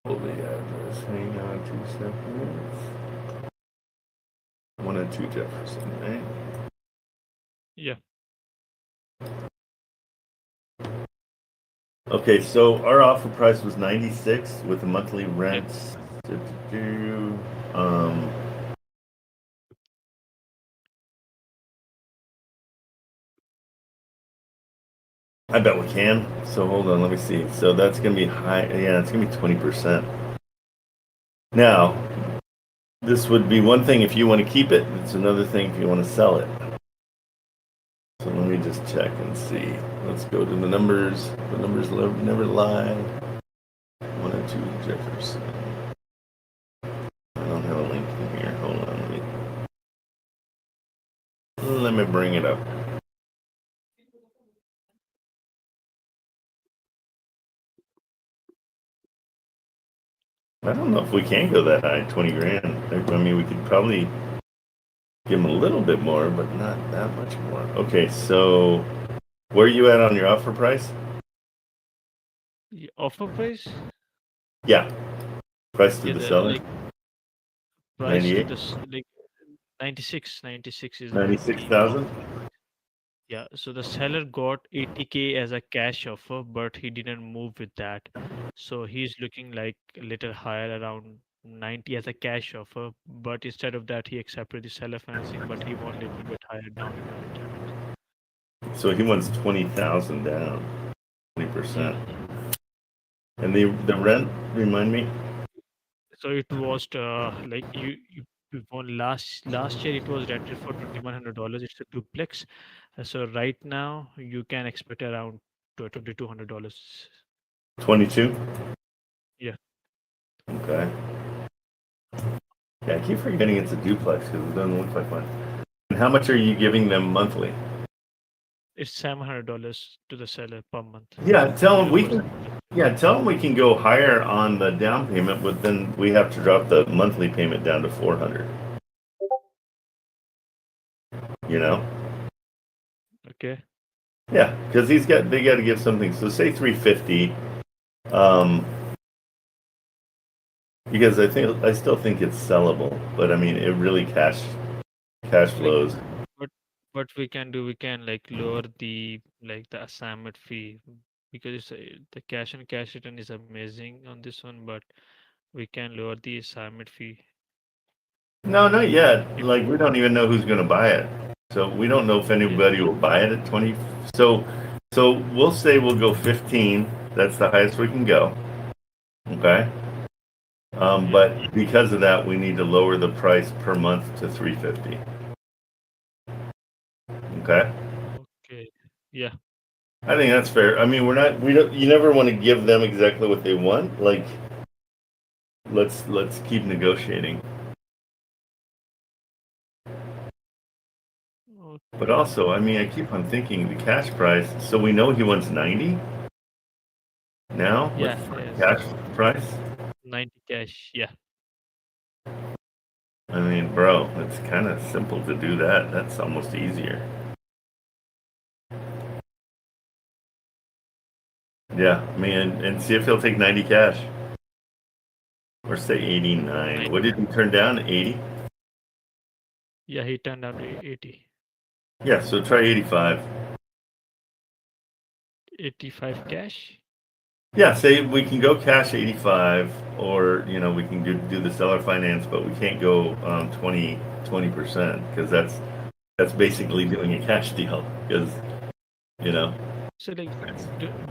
Pull the address. Hang on 2 seconds. 102 Jefferson, right? Yeah. Okay, so our offer price was 96 with the monthly rent. I bet we can. So hold on, let me see. So that's gonna be high. Yeah, it's gonna be 20%. Now, this would be one thing if you want to keep it. It's another thing if you want to sell it. So let me just check and see. Let's go to the numbers. The numbers never lie. 102 Jefferson. I don't have a link in here. Hold on. Let me bring it up. I don't know if we can go that high, 20 grand. I mean, we could probably give them a little bit more, but not that much more. Okay, so where are you at on your offer price? Offer price? Yeah, price to Yeah, the seller. like price to 98, this like 96 is what the 96,000. yeah. So the seller got 80K as a cash offer, but he didn't move with that. So he's looking like a little higher, around 90 as a cash offer. But instead of that, he accepted the seller financing, but he want a little bit higher down payment. So he wants 20,000 down, Yeah. 20%. And the rent, remind me. So it was like you won last year. It was rented for $2,100. It's a duplex. So right now you can expect around $2,200. 22. Yeah, Okay. Yeah, I keep forgetting it's a duplex because it doesn't look like one. And how much are you giving them monthly? it's $700 to the seller per month. Yeah, tell them Zero we can. percent. Yeah, tell them we can go higher on the down payment, but then we have to drop the monthly payment down to 400. You know? Okay. Yeah, because they got to give something. So say 350. Um, because I still think it's sellable, but I mean it really cash Like flows. what what we can do, we can like lower the assignment fee, because the cash and cash return is amazing on this one, but we can lower the assignment fee. No, not yet. If Like we don't even know who's going to buy it, so we don't know if yeah, anybody will buy it at 20. So, so we'll say we'll go 15. That's the highest we can go. Okay. yeah. But because of that, we need to lower the price per month to 350. Okay. Okay. Yeah. I think that's fair. I mean, we don't. You never want to give them exactly what they want. Like, let's keep negotiating. But also, I mean, I Okay. keep on thinking the cash price. So we know he wants 90 now with Yeah. Yes. cash price. 90 cash. Yeah. I mean, bro, it's kind of simple to do that. That's almost easier. Yeah, I mean, and see if he'll take 90 cash or say 89. 90. What did he turn down? 80? Yeah. He turned down to 80. Yeah, so try 85. 85 cash. Yeah, say we can go cash 85 or, we can do the seller finance, but we can't go 20% because that's basically doing a cash deal because, you know, So like,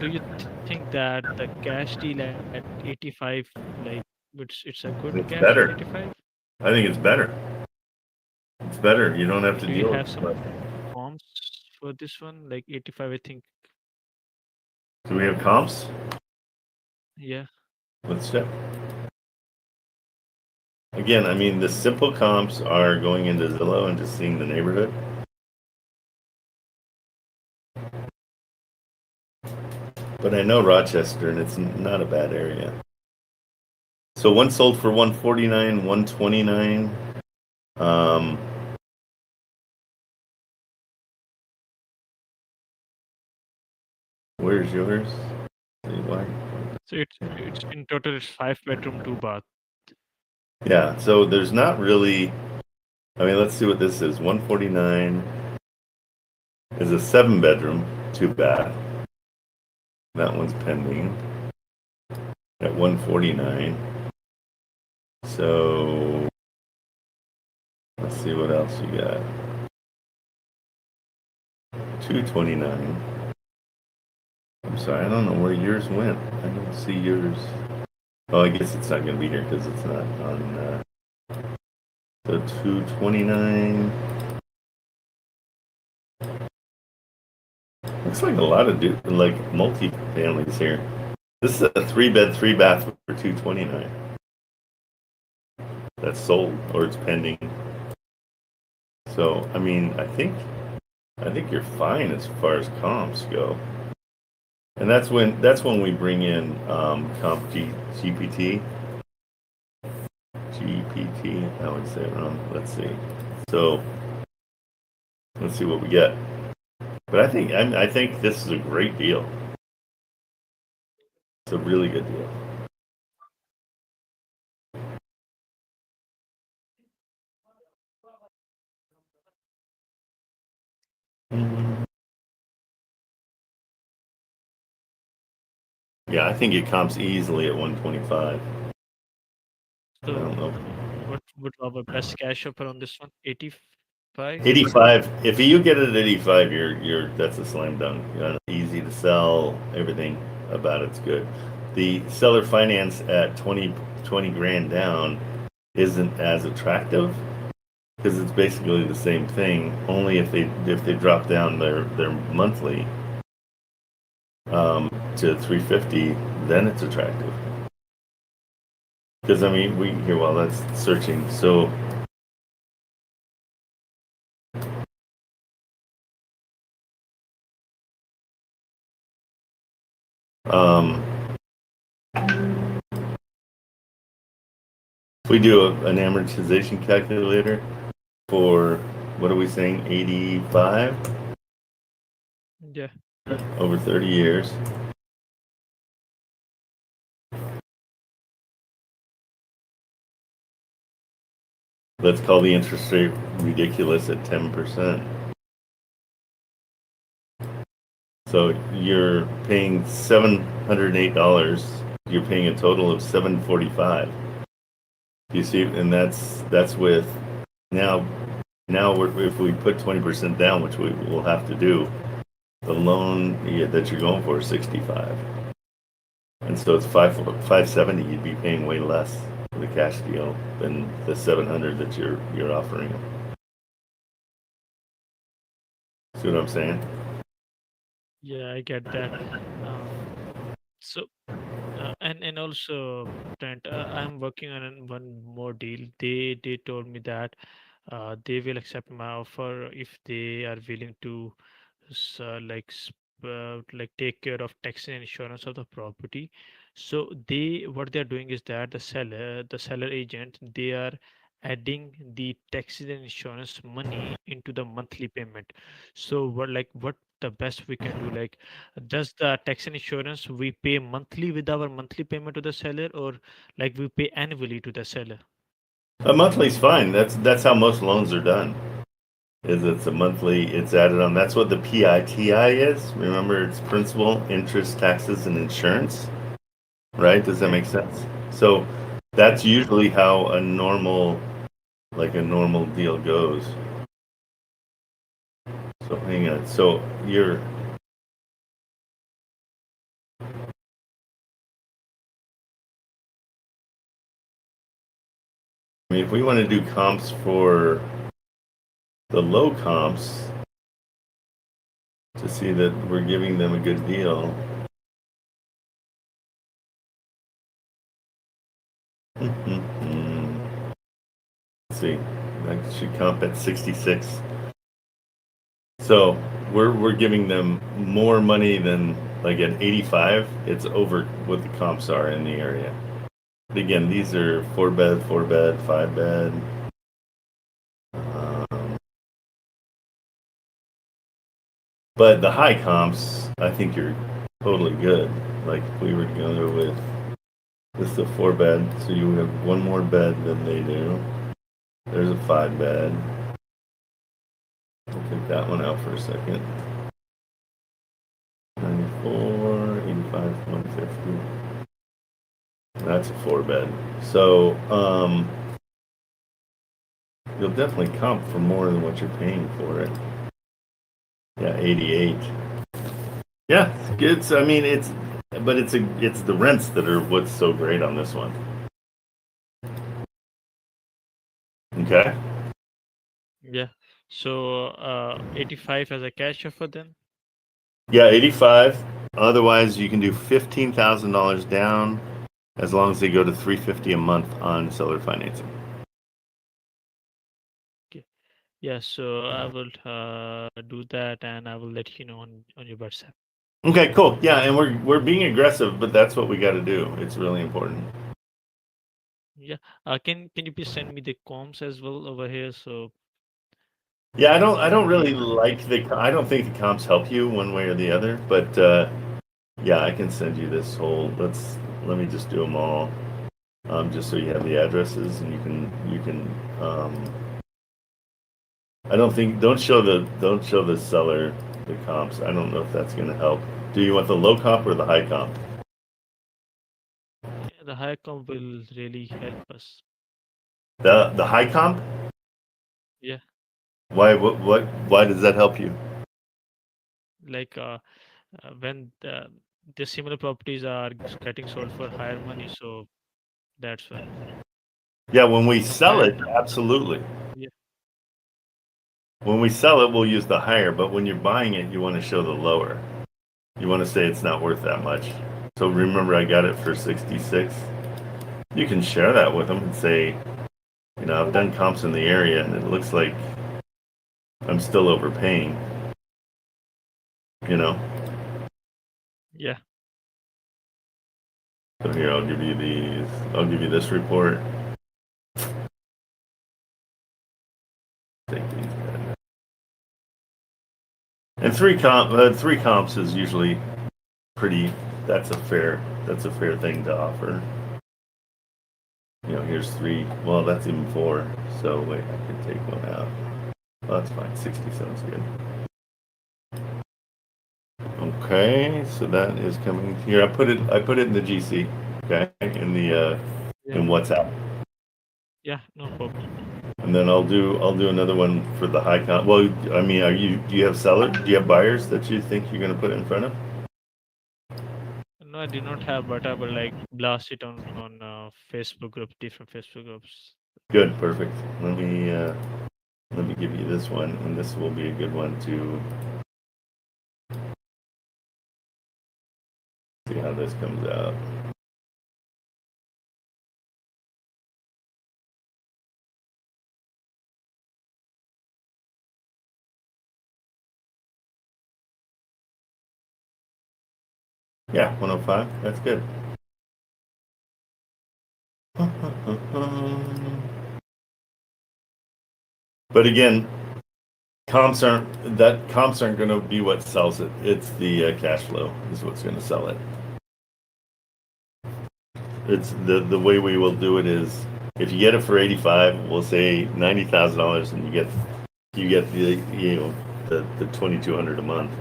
do you think that the cash deal at 85, like it's a good it's cash at better. 85? I think it's better. It's better. You don't have to Do you deal have with some it. comps for this one? Like 85, I think. Do we have comps? Yeah. Let's check. Again, I mean, the simple comps are going into Zillow and just seeing the neighborhood. But I know Rochester, and it's not a bad area. So one sold for 149, 129. Um, where's yours? See why? So it's in total it's 5 bedroom, 2 bath. Yeah, so there's not really, I mean, let's see what this is. 149 is a 7 bedroom, 2 bath. That one's pending at 149. So let's see what else you got. 229. I'm sorry, I don't know where yours went. I don't see yours. Oh, I guess it's not going to be here because it's not on. So 229. Looks like a lot of like multi-families here. This is a 3-bed, 3-bath for 229. That's sold or it's pending. So I mean, I think you're fine as far as comps go. And that's when we bring in GPT. I would say it wrong. Let's see. So let's see what we get. But I think this is a great deal. It's a really good deal. Yeah, I think it comps easily at 125. So I don't know. what would our best cash offer on this one? 85? 85. If you get it at 85, that's a slam dunk. Easy to sell. Everything about it's good. The seller finance at 20 grand down isn't as attractive because it's basically the same thing. Only if they drop down their monthly to 350, then it's attractive. Because I mean, we here while that's searching. So we do an amortization calculator for what are we saying? 85 Yeah. over 30 years. Let's call the interest rate ridiculous at 10%. So you're paying $708. You're paying a total of $745. You see, and that's with now if we put 20% down, which we will have to do, the loan that you're going for is 65, and so it's 570. You'd be paying way less for the cash deal than the 700 that you're offering them. See what I'm saying? Yeah, I get that. So and also Trent, I'm working on one more deal. They told me that they will accept my offer if they are willing to like take care of tax and insurance of the property. So what they're doing is that the seller agent, they are adding the taxes and insurance money into the monthly payment. So what the best we can do, like, does the tax and insurance we pay monthly with our monthly payment to the seller, or like we pay annually to the seller? A monthly's fine. That's how most loans are done. It's a monthly. It's added on. That's what the PITI is. Remember, it's principal, interest, taxes, and insurance. Right? Does that make sense? So that's usually how a normal deal goes. So hang on. So I mean, if we want to do comps for the low comps to see that we're giving them a good deal. Let's see, that should comp at 66. So we're giving them more money than like at 85. It's over what the comps are in the area. But again, these are 4-bed, 4-bed, 5-bed. But the high comps, I think you're totally good. Like if we were to go with this is a 4-bed, so you have one more bed than they do. There's a 5-bed. I'll take that one out for a second. 94, 85, 150. That's a 4-bed. So you'll definitely comp for more than what you're paying for it. Yeah, 88. Yeah, it's I mean it's but it's the rents that are what's so great on this one. Okay. Yeah. So 85 as a cash offer then? Yeah, 85. Otherwise you can do $15,000 down as long as they go to 350 a month on seller financing. Okay. Yeah, so I will do that and I will let you know on your WhatsApp. Okay, cool. Yeah, and we're being aggressive, but that's what we got to do. It's really important. Yeah. Can you please send me the comps as well over here? So Yeah, I it don't will be really easy. like I don't think the comps help you one way or the other, but yeah, I can send you this whole. Let me just do them all, just so you have the addresses and you can. I don't show the seller the comps. I don't know if that's going to help. Do you want the low comp or the high comp? Yeah, the higher comp will really help us. The high comp? Yeah. Why does that help you? Like when the similar properties are getting sold for higher money, so that's why. Yeah, when we sell And it, absolutely. yeah, When we sell it, we'll use the higher, but when you're buying it, you want to show the lower. You want to say it's not worth that much. So remember, I got it for 66. You can share that with them and say, I've done comps in the area and it looks like I'm still overpaying, you know? yeah, So here, I'll give you this report. Take these guys. And three comps is usually pretty, that's a fair thing to offer. Here's 3, well, that's even 4. So wait, I could take one out. Well, that's fine, 60 sounds good. Okay, so that is coming here. I put it in the GC, okay, yeah, in WhatsApp. yeah. No problem. And then I'll do another one for the high count. Well, I mean, do you have sellers? Do you have buyers that you think you're going to put it in front of? No, I do not have, but I will like blast it on Facebook group, different Facebook groups. Good, perfect. Let me give you this one, and this will be a good one to see how this comes out. Yeah, 105. That's good. But again, comps aren't going to be what sells it. It's the cash flow is what's going to sell it. It's the way we will do it is if you get it for 85, we'll say $90,000, and you get the 2,200 a month.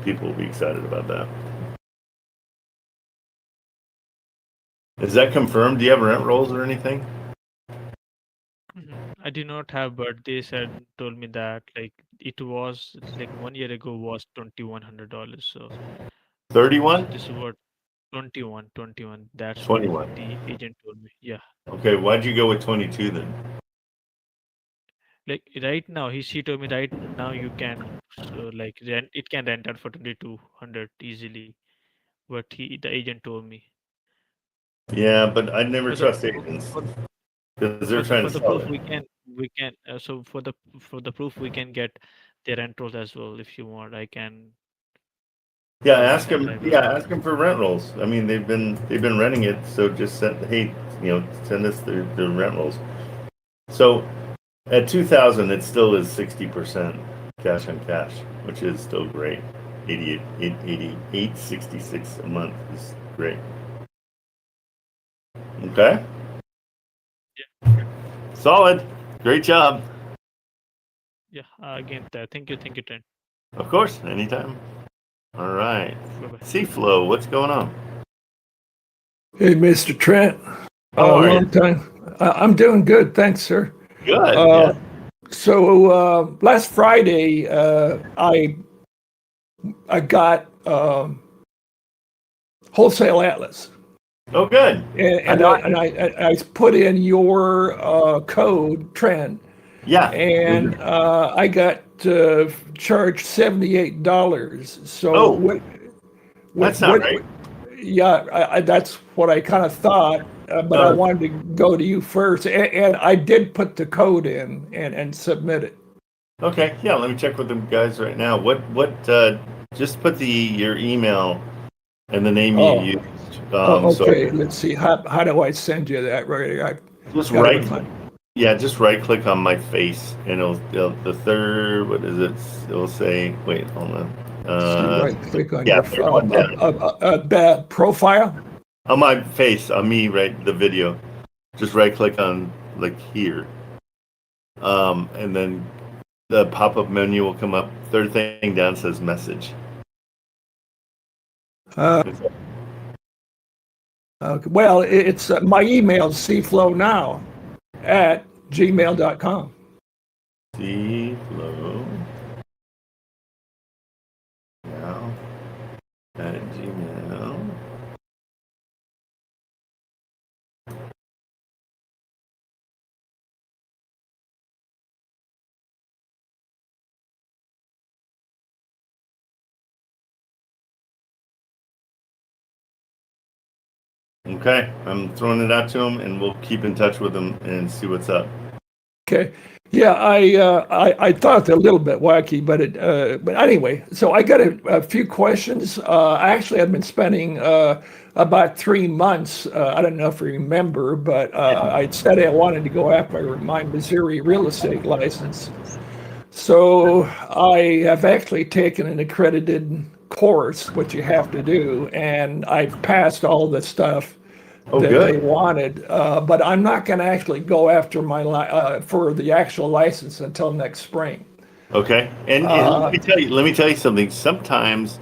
People will be excited about that. Is that confirmed? Do you have rent rolls or anything? I do not have, but they told me that like it was like 1 year ago was $2,100. So 31? this is what 21. That's what 21. the agent told me. Yeah. Okay, why'd you go with 22 then? Like right now, she told me right now you can so like rent it can rent out for 2,200 easily. But the agent told me Yeah, but I'd never for the trust agents for, because they're trying for to the sell proof it. we can so for the proof we can get the rent rolls as well if you want. I can Yeah, provide that type of stuff. ask them for rent rolls. I mean, they've been renting it, so just send us the rent rolls. So at 2,000, it still is 60% cash on cash, which is still great. $88.66 a month is great. Okay. Solid. Great job. Yeah. Again, thank you, Trent. Of course, anytime. All right. Bye bye. Seaflow, what's going on? Hey, Mr. Trent. How are you? Long time. I'm doing good, thanks, sir. Good. Uh, So last Friday, I got Wholesale Atlas, Oh, good. I put in your code Trent, Yeah. and I got charged $78. So Oh, that's not right. Yeah, that's what I kind of thought, but I wanted to go to you first, and I did put the code in and submit it. Okay. Yeah. Let me check with them guys right now. Just put your email and the name you Oh, used. okay. Let's see. How do I send you that? Right. Just Got it right. in my- Yeah. Just right click on my face and the third, what is it? It'll say, wait, hold on. Right click on Yeah. your Third one down. profile. On my face, on me, right? The video. Just right click on like here. And then the pop-up menu will come up. Third thing down says message. Well, it's my email is cflownow@gmail.com. Flow now at Gmail. Okay, I'm throwing it out to them, and we'll keep in touch with them and see what's up. Okay. Yeah, I thought a little bit wacky, but anyway. So I got a few questions. Actually, I've been spending about 3 months. I don't know if you remember, but I said I wanted to go after my Missouri real estate license. So I have actually taken an accredited course, which you have to do, and I've passed all the stuff that they wanted. But I'm not going to actually go after for the actual license until next spring. Okay, and let me tell you something. Sometimes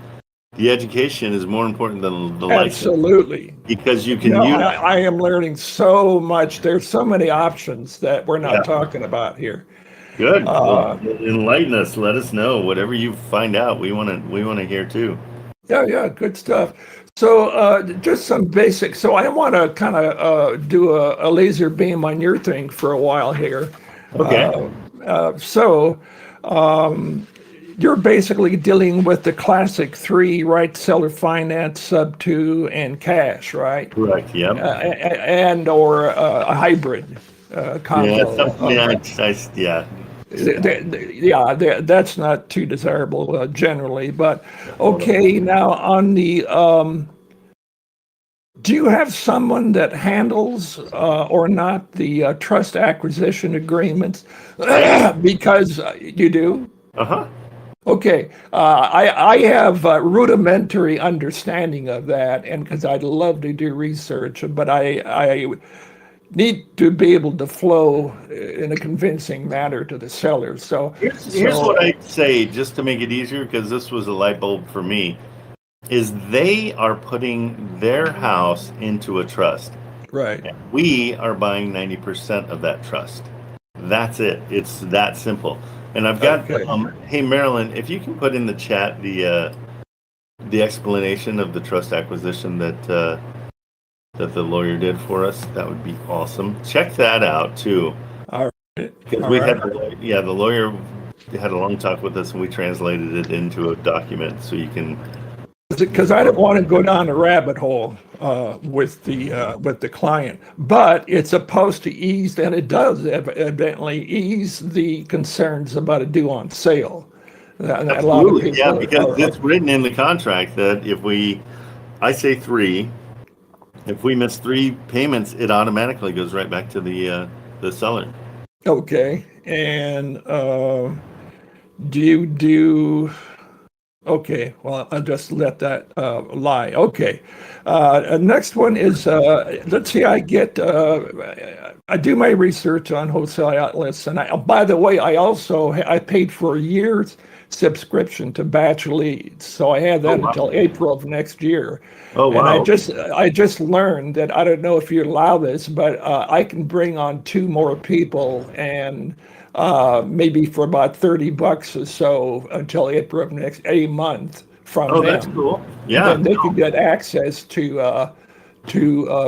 the education is more important than the license. Absolutely. Because you can use. I am learning so much. There's so many options that we're not talking about here. Good. Well, enlighten us. Let us know whatever you find out. We want to hear too. Yeah, good stuff. So just some basics. So I want to kind of do a laser beam on your thing for a while here. Okay. You're basically dealing with the classic three, right? Seller finance, sub two, and cash, right? Correct. Yep. And or a hybrid combo. That's not too desirable generally. But okay, now on the do you have someone that handles or not the trust acquisition agreements? Because you do. Okay, I have a rudimentary understanding of that, and because I'd love to do research, but I need to be able to flow in a convincing manner to the seller. So here's what I'd say, just to make it easier, because this was a light bulb for me, is they are putting their house into a trust. Right. And we are buying 90% of that trust. That's it. It's that simple. And I've got, hey, Marilyn, if you can put in the chat the explanation of the trust acquisition that the lawyer did for us, that would be awesome. Check that out too. All right. Because the lawyer had a long talk with us, and we translated it into a document so you can. Because I don't want to go down a rabbit hole with the client, but it's supposed to ease, and it does evidently ease the concerns about a due on sale. Absolutely, a lot of people because it's written in the contract that I say 3, if we miss 3 payments, it automatically goes right back to the seller. Okay, and do you do Okay, well, I'll just let that lie. Okay. Next one is, let's see, I do my research on wholesale outlets. And by the way, I paid for a year's subscription to Batch Leads. So I had Oh, that wow. until April of next year. Oh, And wow. I just learned that, I don't know if you allow this, but I can bring on 2 more people, and maybe for about $30 or so until April of a month from Oh, that's them. cool. And Yeah. then they could get access to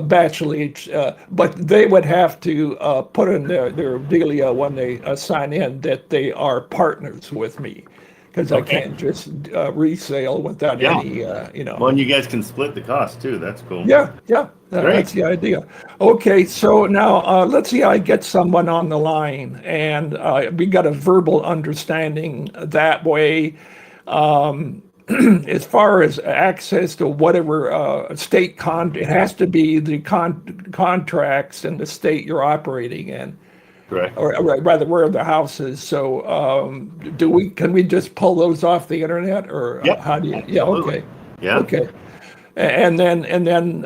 Batch Leads, but they would have to put in their dealio when they sign in that they are partners with me, because I Okay. can't just resale without Yeah. any, Well, and you guys can split the cost too. That's cool. Yeah, Great. that's the idea. Okay, so now let's see. I get someone on the line, and we got a verbal understanding that way. As far as access to whatever it has to be the contracts in the state you're operating in, Correct. or rather where the house is. So can we just pull those off the internet, or Yep. how do you? Yeah, Absolutely. okay. Yeah. Okay. And then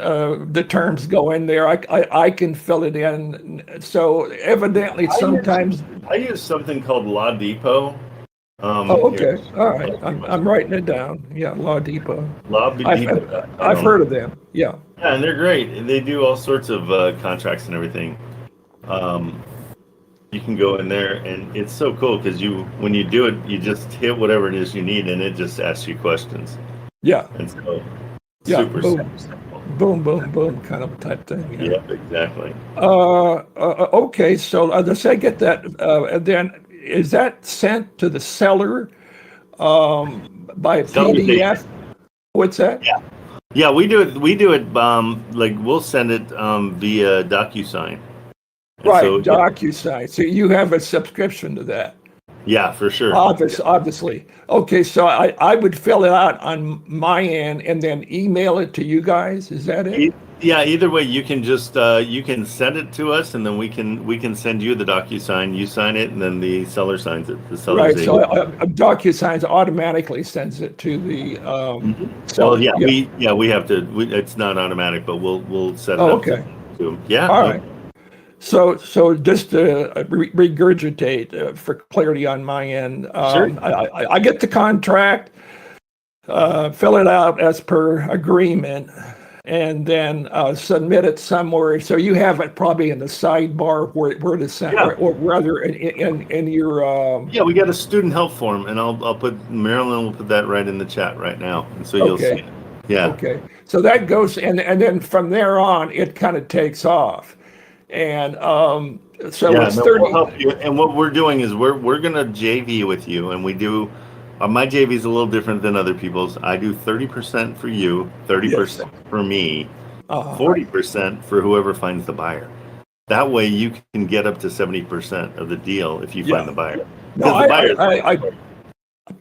the terms go in there. I can fill it in. So evidently, sometimes. I use something called La Depot. Oh, Here. okay. All right. I'm writing it down. Yeah, Law Depot. La I've, Depot. I've heard of them. Yeah. Yeah, and they're great. They do all sorts of contracts and everything. You can go in there, and it's so cool because when you do it, you just hit whatever it is you need, and it just asks you questions. Yeah. And so, Yeah. super simple. Boom, boom, boom, kind of type thing. Yeah. Yep, exactly. Okay. So let's say I get that, and then is that sent to the seller by PDF? What's that? Yeah. Yeah, we do it. We do it. Like we'll send it via DocuSign. And Right, so, DocuSign. So you have a subscription to that. Yeah, for sure. Obviously. Okay, so I would fill it out on my end and then email it to you guys. Is that it? Yeah. Either way, you can just you can send it to us, and then we can send you the DocuSign. You sign it, and then the seller signs it. The seller's Right. So able- DocuSign automatically sends it to the seller. Well, yeah, we have to. It's not automatic, but we'll set it up. Okay. To yeah. All right. So just to regurgitate for clarity on my end, Sure. I get the contract, fill it out as per agreement, and then submit it somewhere. So you have it probably in the sidebar where to send, or rather in your. Yeah, we got a student help form, and I'll put Marilyn will put that right in the chat right now, and so you'll see it. Yeah. Okay. So that goes, and then from there on, it kind of takes off. And so Yeah, it's no, 30. we'll help you. And what we're doing is we're gonna JV with you, and we do. My JV is a little different than other people's. I do 30% for you, 30% for me, 40% for whoever finds the buyer. That way, you can get up to 70% of the deal if you find the buyer. No,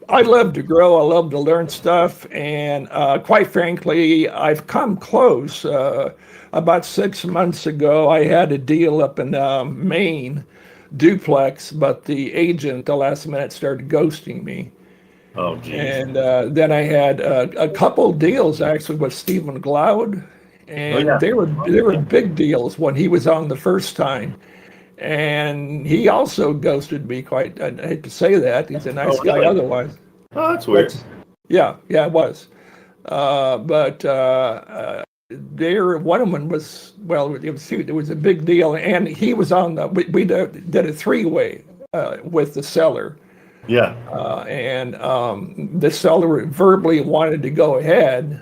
I love to grow. I love to learn stuff, and quite frankly, I've come close. About 6 months ago, I had a deal up in Maine, duplex, but the agent, at the last minute, started ghosting me. Oh, geez. And then I had a couple deals actually with Stephen Glaude, and they were big deals when he was on the first time. And he also ghosted me quite. I hate to say that. He's a nice guy otherwise. Oh, that's weird. Yeah, it was. But one of them was, well, it was a big deal, and he was on we did a 3-way with the seller. Yeah. And the seller verbally wanted to go ahead.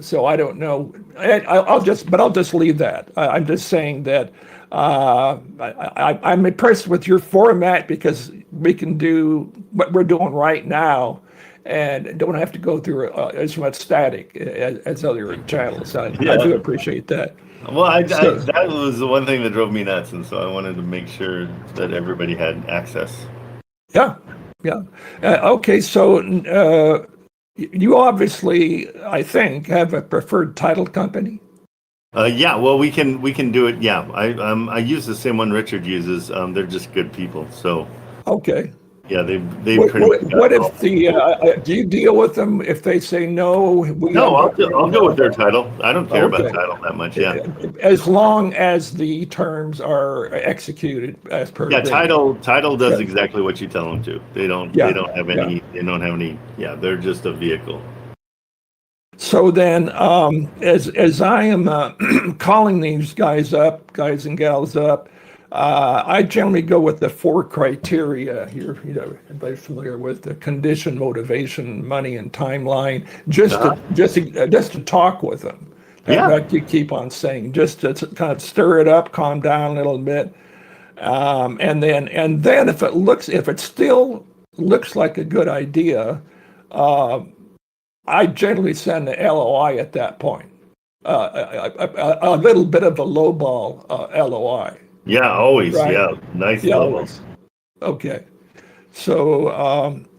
So I don't know. I'll just leave that. I'm just saying that I'm impressed with your format, because we can do what we're doing right now and don't have to go through as much static as other channels. I do appreciate that. Well, that was the one thing that drove me nuts, and so I wanted to make sure that everybody had access. Yeah. Okay, so you obviously, I think, have a preferred title company. Yeah, well, we can do it. Yeah, I use the same one Richard uses. They're just good people. So. Okay. Yeah, they What, pretty much got what it all. if do you deal with them if they say no? No, I'll go with their title. I don't care about Okay. title that much. Yeah. As long as the terms are executed as per Yeah, agreement. title does Yeah. exactly what you tell them to. They don't Yeah, have yeah. any. Yeah, they're just a vehicle. So then, as I am calling these guys and gals up, I generally go with the 4 criteria. Everybody's familiar with the condition, motivation, money, and timeline. Just to talk with them, Yeah. like you keep on saying, just to kind of stir it up, calm down a little bit, and then if it still looks like a good idea. I generally send the LOI at that point, a little bit of a lowball LOI. Yeah, always. Right. Yeah, nice Yeah, level. always. Okay. So,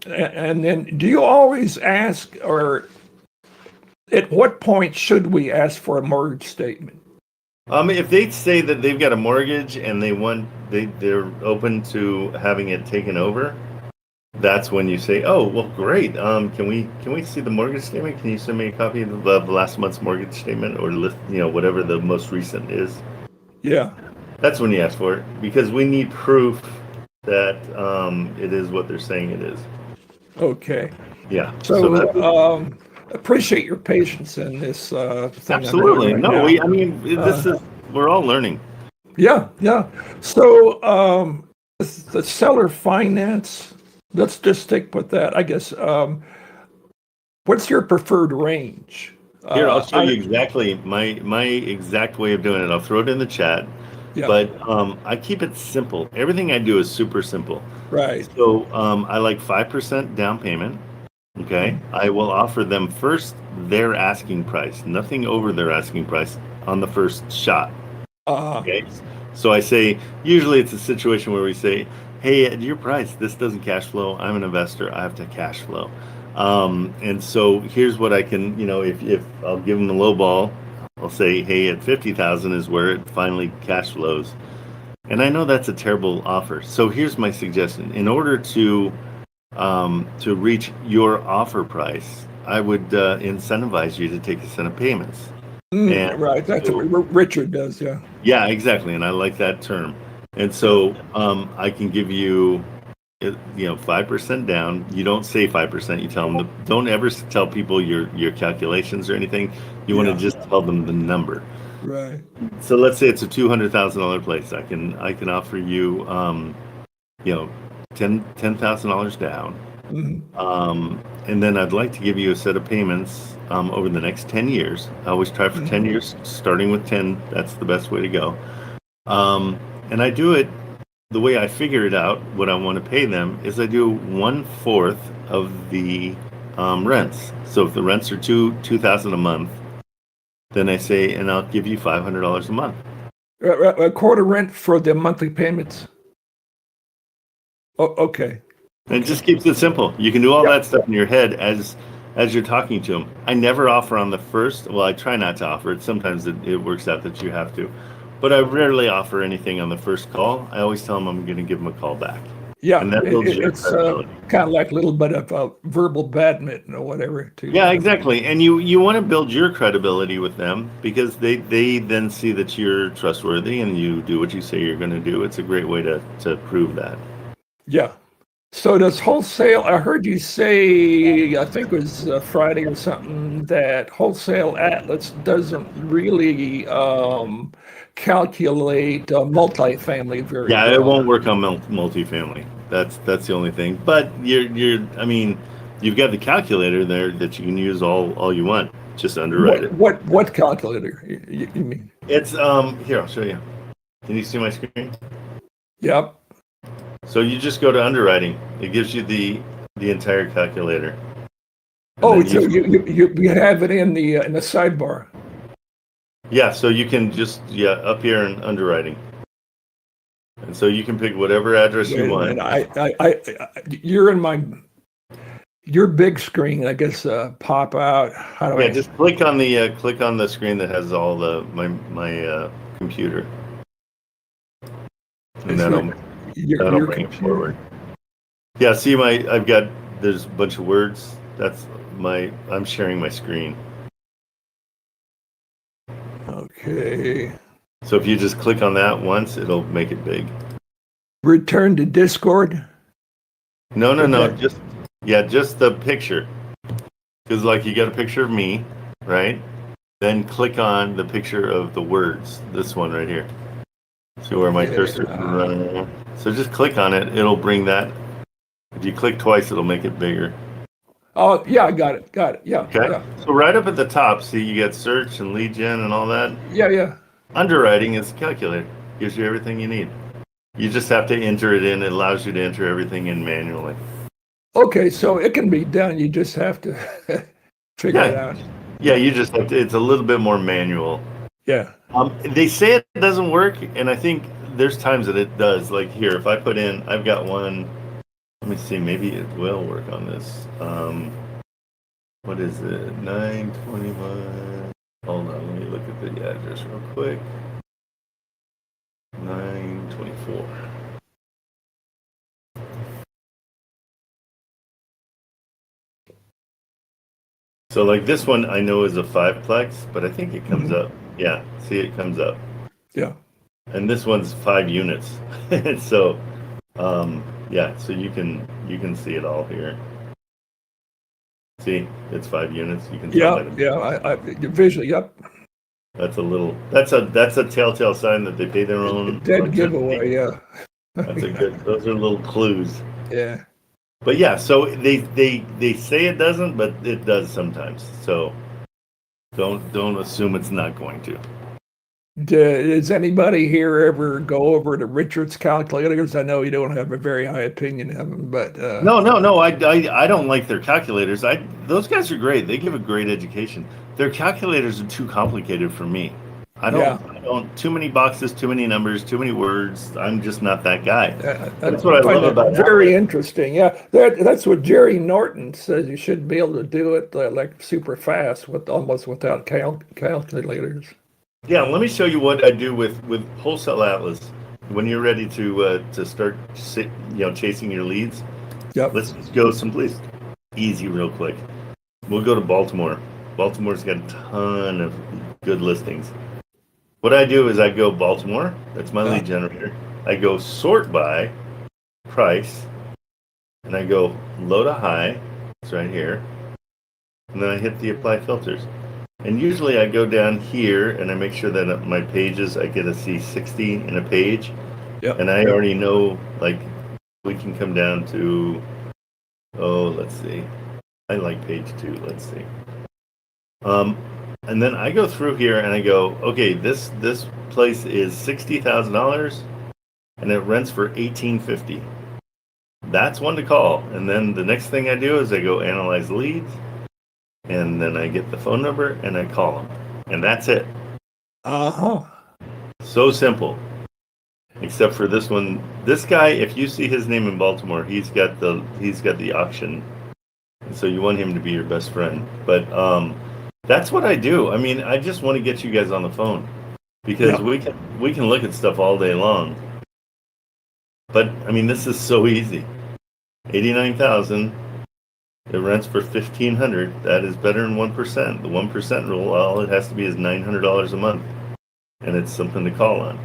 and then do you always ask, or at what point should we ask for a mortgage statement? If they say that they've got a mortgage and they're open to having it taken over, that's when you say, "Oh, well, great. Can we see the mortgage statement? Can you send me a copy of the last month's mortgage statement or list, whatever the most recent is?" Yeah. That's when you ask for it because we need proof that it is what they're saying it is. Okay. Yeah. So, appreciate your patience in this thing. Absolutely. Right No, now. we're all learning. Yeah, yeah. So, the seller finance, let's just stick with that, I guess. What's your preferred range? Here, I'll show you exactly my exact way of doing it. I'll throw it in the chat. Yeah. But I keep it simple. Everything I do is super simple. Right. So I like 5% down payment. Okay. I will offer them first their asking price, nothing over their asking price on the first shot. Okay. So I say, usually it's a situation where we say, hey, at your price, this doesn't cash flow. I'm an investor. I have to cash flow. And so here's what I can, if I'll give them a low ball, I'll say, hey, at 50,000 is where it finally cash flows. And I know that's a terrible offer. So here's my suggestion. In order to reach your offer price, I would incentivize you to take a set of payments. Right. That's what Richard does. Yeah. Yeah, exactly. And I like that term. And so I can give you 5% down. You don't say 5%. You tell them, don't ever tell people your calculations or anything. You want to just tell them the number. Right. So let's say it's a $200,000 place. I can offer you, $10,000 down. And then I'd like to give you a set of payments over the next 10 years. I always try for 10 years, starting with 10. That's the best way to go. And I do it the way I figure it out. What I want to pay them is I do 1/4 of the rents. So if the rents are $2,000 a month, then I say, and I'll give you $500 a month. A quarter rent for the monthly payments. Oh, okay. And it just keeps it simple. You can do all that stuff in your head as you're talking to them. I never offer on the first. Well, I try not to offer it. Sometimes it works out that you have to. But I rarely offer anything on the first call. I always tell them I'm going to give them a call back. Yeah, and that builds your credibility. Kind of like a little bit of verbal badminton or whatever. Yeah, exactly. And you want to build your credibility with them because they then see that you're trustworthy and you do what you say you're going to do. It's a great way to prove that. Yeah. So does wholesale, I heard you say, I think it was Friday or something, that Wholesale Atlas doesn't really calculate multifamily very well. Yeah, it won't work on multifamily. That's the only thing. But you've got the calculator there that you can use all you want. Just underwrite it. What calculator you mean? It's here, I'll show you. Can you see my screen? Yep. So you just go to underwriting. It gives you the entire calculator. Oh, so you have it in the sidebar. Yeah, so you can just up here in underwriting, and so you can pick whatever address you want. You're in your big screen. I guess pop out. How do I? Just click on the screen that has all my computer, and that'll bring it forward. Yeah, see there's a bunch of words. I'm sharing my screen. Okay. So if you just click on that once, it'll make it big. Return to Discord. No, Okay. just the picture. Because like you got a picture of me, right? Then click on the picture of the words. This one right here. See where my cursor is running around? So just click on it. It'll bring that. If you click twice, it'll make it bigger. Oh, yeah, I got it. Got it. Yeah. Okay. Yeah. So right up at the top, see you got search and lead gen and all that. Yeah. Underwriting is a calculator. Gives you everything you need. You just have to enter it in. It allows you to enter everything in manually. Okay, so it can be done. You just have to figure it out. Yeah, you just have to. It's a little bit more manual. Yeah. They say it doesn't work, and I think there's times that it does. Like here, if I put in, I've got one. Let me see. Maybe it will work on this. What is it? 921. Hold on. Let me look at the address real quick. 924. So like this one, I know is a 5-plex, but I think it comes up. Yeah, see, it comes up. Yeah. And this one's 5 units. So, yeah, so you can see it all here. See, it's 5 units. You can tell by the I visually, yep. That's a telltale sign that they pay their own Dead electricity. giveaway, yeah. That's a good. Those are little clues. Yeah. But yeah, so they say it doesn't, but it does sometimes. So don't assume it's not going to. Does anybody here ever go over to Richard's calculators? I know you don't have a very high opinion of them, but No. I don't like their calculators. Those guys are great. They give a great education. Their calculators are too complicated for me. I don't. Too many boxes, too many numbers, too many words. I'm just not that guy. That's what I love about very interesting. Yeah, that's what Jerry Norton says. You should be able to do it like super fast almost without calculators. Yeah, let me show you what I do with Wholesale Atlas. When you're ready to start chasing your leads. Yep. Let's just go someplace easy real quick. We'll go to Baltimore. Baltimore's got a ton of good listings. What I do is I go Baltimore. That's my lead generator. I go sort by price, and I go low to high. It's right here. And then I hit the apply filters. And usually I go down here and I make sure that my pages, I get to see 60 in a page. Yep. And I already know, like, we can come down to, let's see. I like page 2. Let's see. And then I go through here and I go, okay, this place is $60,000 and it rents for $18.50. That's one to call. And then the next thing I do is I go analyze leads, and then I get the phone number and I call them, and that's it. So simple. Except for this one, this guy. If you see his name in Baltimore, he's got the auction, and so you want him to be your best friend. But that's what I do. I mean, I just want to get you guys on the phone because we can look at stuff all day long. But I mean, this is so easy. 89,000. It rents for $1,500. That is better than 1%. The 1% rule, all it has to be is $900 a month, and it's something to call on.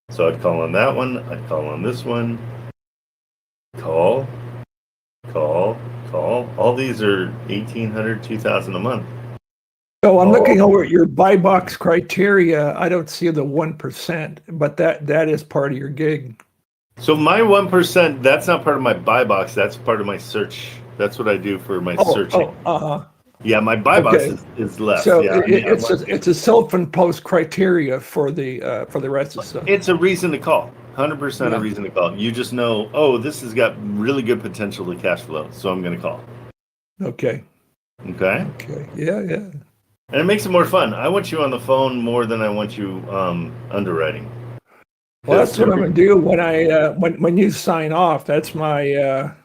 So I'd call on that one. I'd call on this one. Call. All these are $1,800, $2,000 a month. So I'm looking over at your buy box criteria. I don't see the 1%, but that is part of your gig. So my 1%, that's not part of my buy box. That's part of my search. That's what I do for my searching. Yeah, my buy box is less. So yeah, it's a self-imposed criteria for the rest of the stuff. It's a reason to call. 100% a reason to call. You just know, this has got really good potential to cash flow, so I'm going to call. Okay. Yeah. And it makes it more fun. I want you on the phone more than I want you underwriting. Well, that's what I'm going to do when I when you sign off. That's my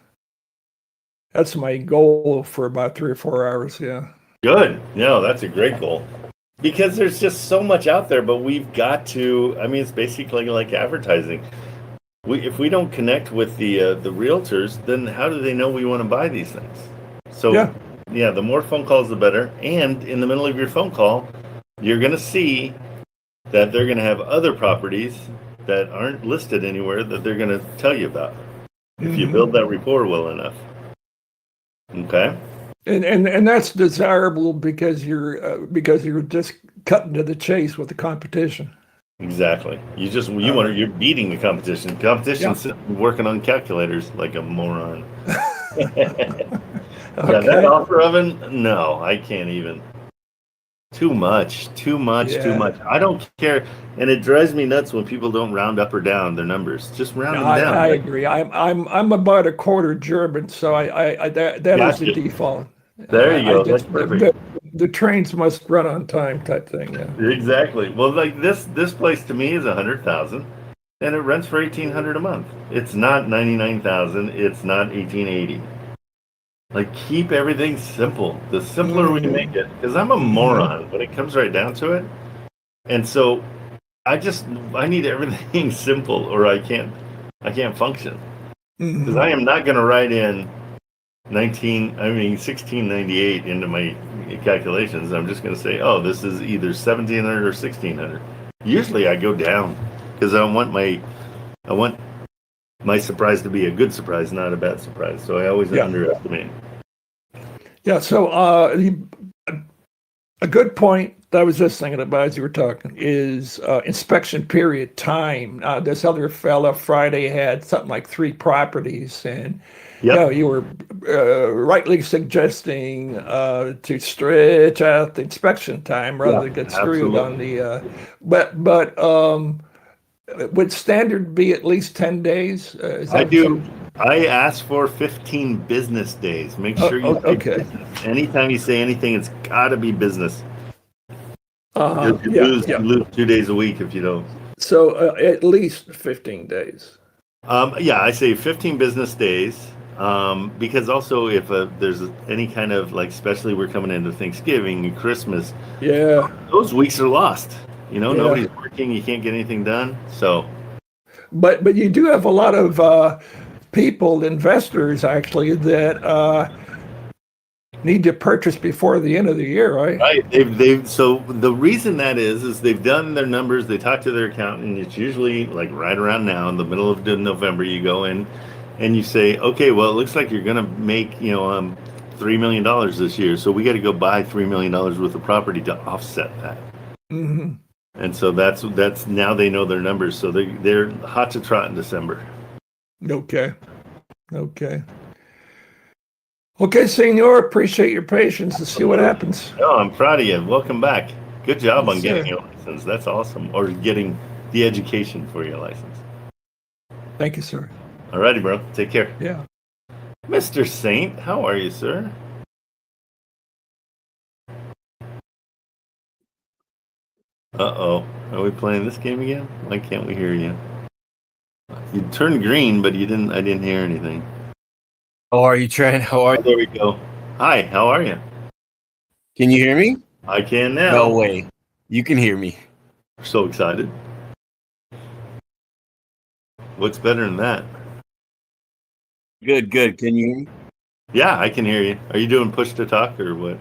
goal for about 3 or 4 hours. Yeah. Good. No, that's a great goal. Because there's just so much out there, but we've got to. I mean, it's basically like advertising. if we don't connect with the realtors, then how do they know we want to buy these things? So Yeah. the more phone calls, the better. And in the middle of your phone call, you're going to see that they're going to have other properties that aren't listed anywhere that they're going to tell you about if you build that rapport well enough. Okay. And that's desirable because you're just cutting to the chase with the competition. Exactly. You're beating the competition. Competition's working on calculators like a moron. Yeah, that offer oven, no, I can't even. Too much. I don't care, and it drives me nuts when people don't round up or down their numbers. Just round them down. I agree. I'm about a quarter German, so that is the default. There you go. That's perfect. The trains must run on time, type thing. Yeah. Exactly. Well, like this place to me is 100,000, and it rents for 1,800 a month. It's not 99,000. It's not 1,880. Like, keep everything simple. The simpler we make it, because I'm a moron when it comes right down to it. And so I need everything simple, or I can't function. Because I am not going to write in 1698 into my calculations. I'm just going to say, oh, this is either 1,700 or 1,600. Usually I go down because I want my surprise to be a good surprise, not a bad surprise. So I always underestimate. Yeah. So a good point that I was just thinking about as you were talking is inspection period time. This other fella Friday had something like 3 properties, and you were rightly suggesting to stretch out the inspection time rather than get screwed on the. But would standard be at least 10 days? I do. I ask for 15 business days. Make sure you anytime you say anything, it's got to be business. You lose 2 days a week if you don't. So at least 15 days. I say 15 business days. Because also if there's any kind of, like, especially we're coming into Thanksgiving and Christmas, those weeks are lost. Nobody's working. You can't get anything done. So, but you do have a lot of people, investors actually, that need to purchase before the end of the year, right? Right. So the reason that is they've done their numbers. They talk to their accountant. It's usually like right around now in the middle of November. You go in and you say, okay, well, it looks like you're going to make $3 million this year. So we got to go buy $3 million worth of property to offset that. Mm-hmm. And so that's now they know their numbers, so they're hot to trot in December. Okay, senor, appreciate your patience. Let's see what happens. Oh, I'm proud of you. Welcome back. Good job on getting your license. That's awesome. Or getting the education for your license. Thank you, sir. All righty, bro. Take care. Yeah. Mr. Saint, how are you, sir? Uh-oh. Are we playing this game again? Why can't we hear you? You turned green, but I didn't hear anything. How are you, Trent? How are you? There we go. Hi, how are you? Can you hear me? I can now. No way. You can hear me. So excited. What's better than that? Good. Can you hear me? Yeah, I can hear you. Are you doing push to talk or what?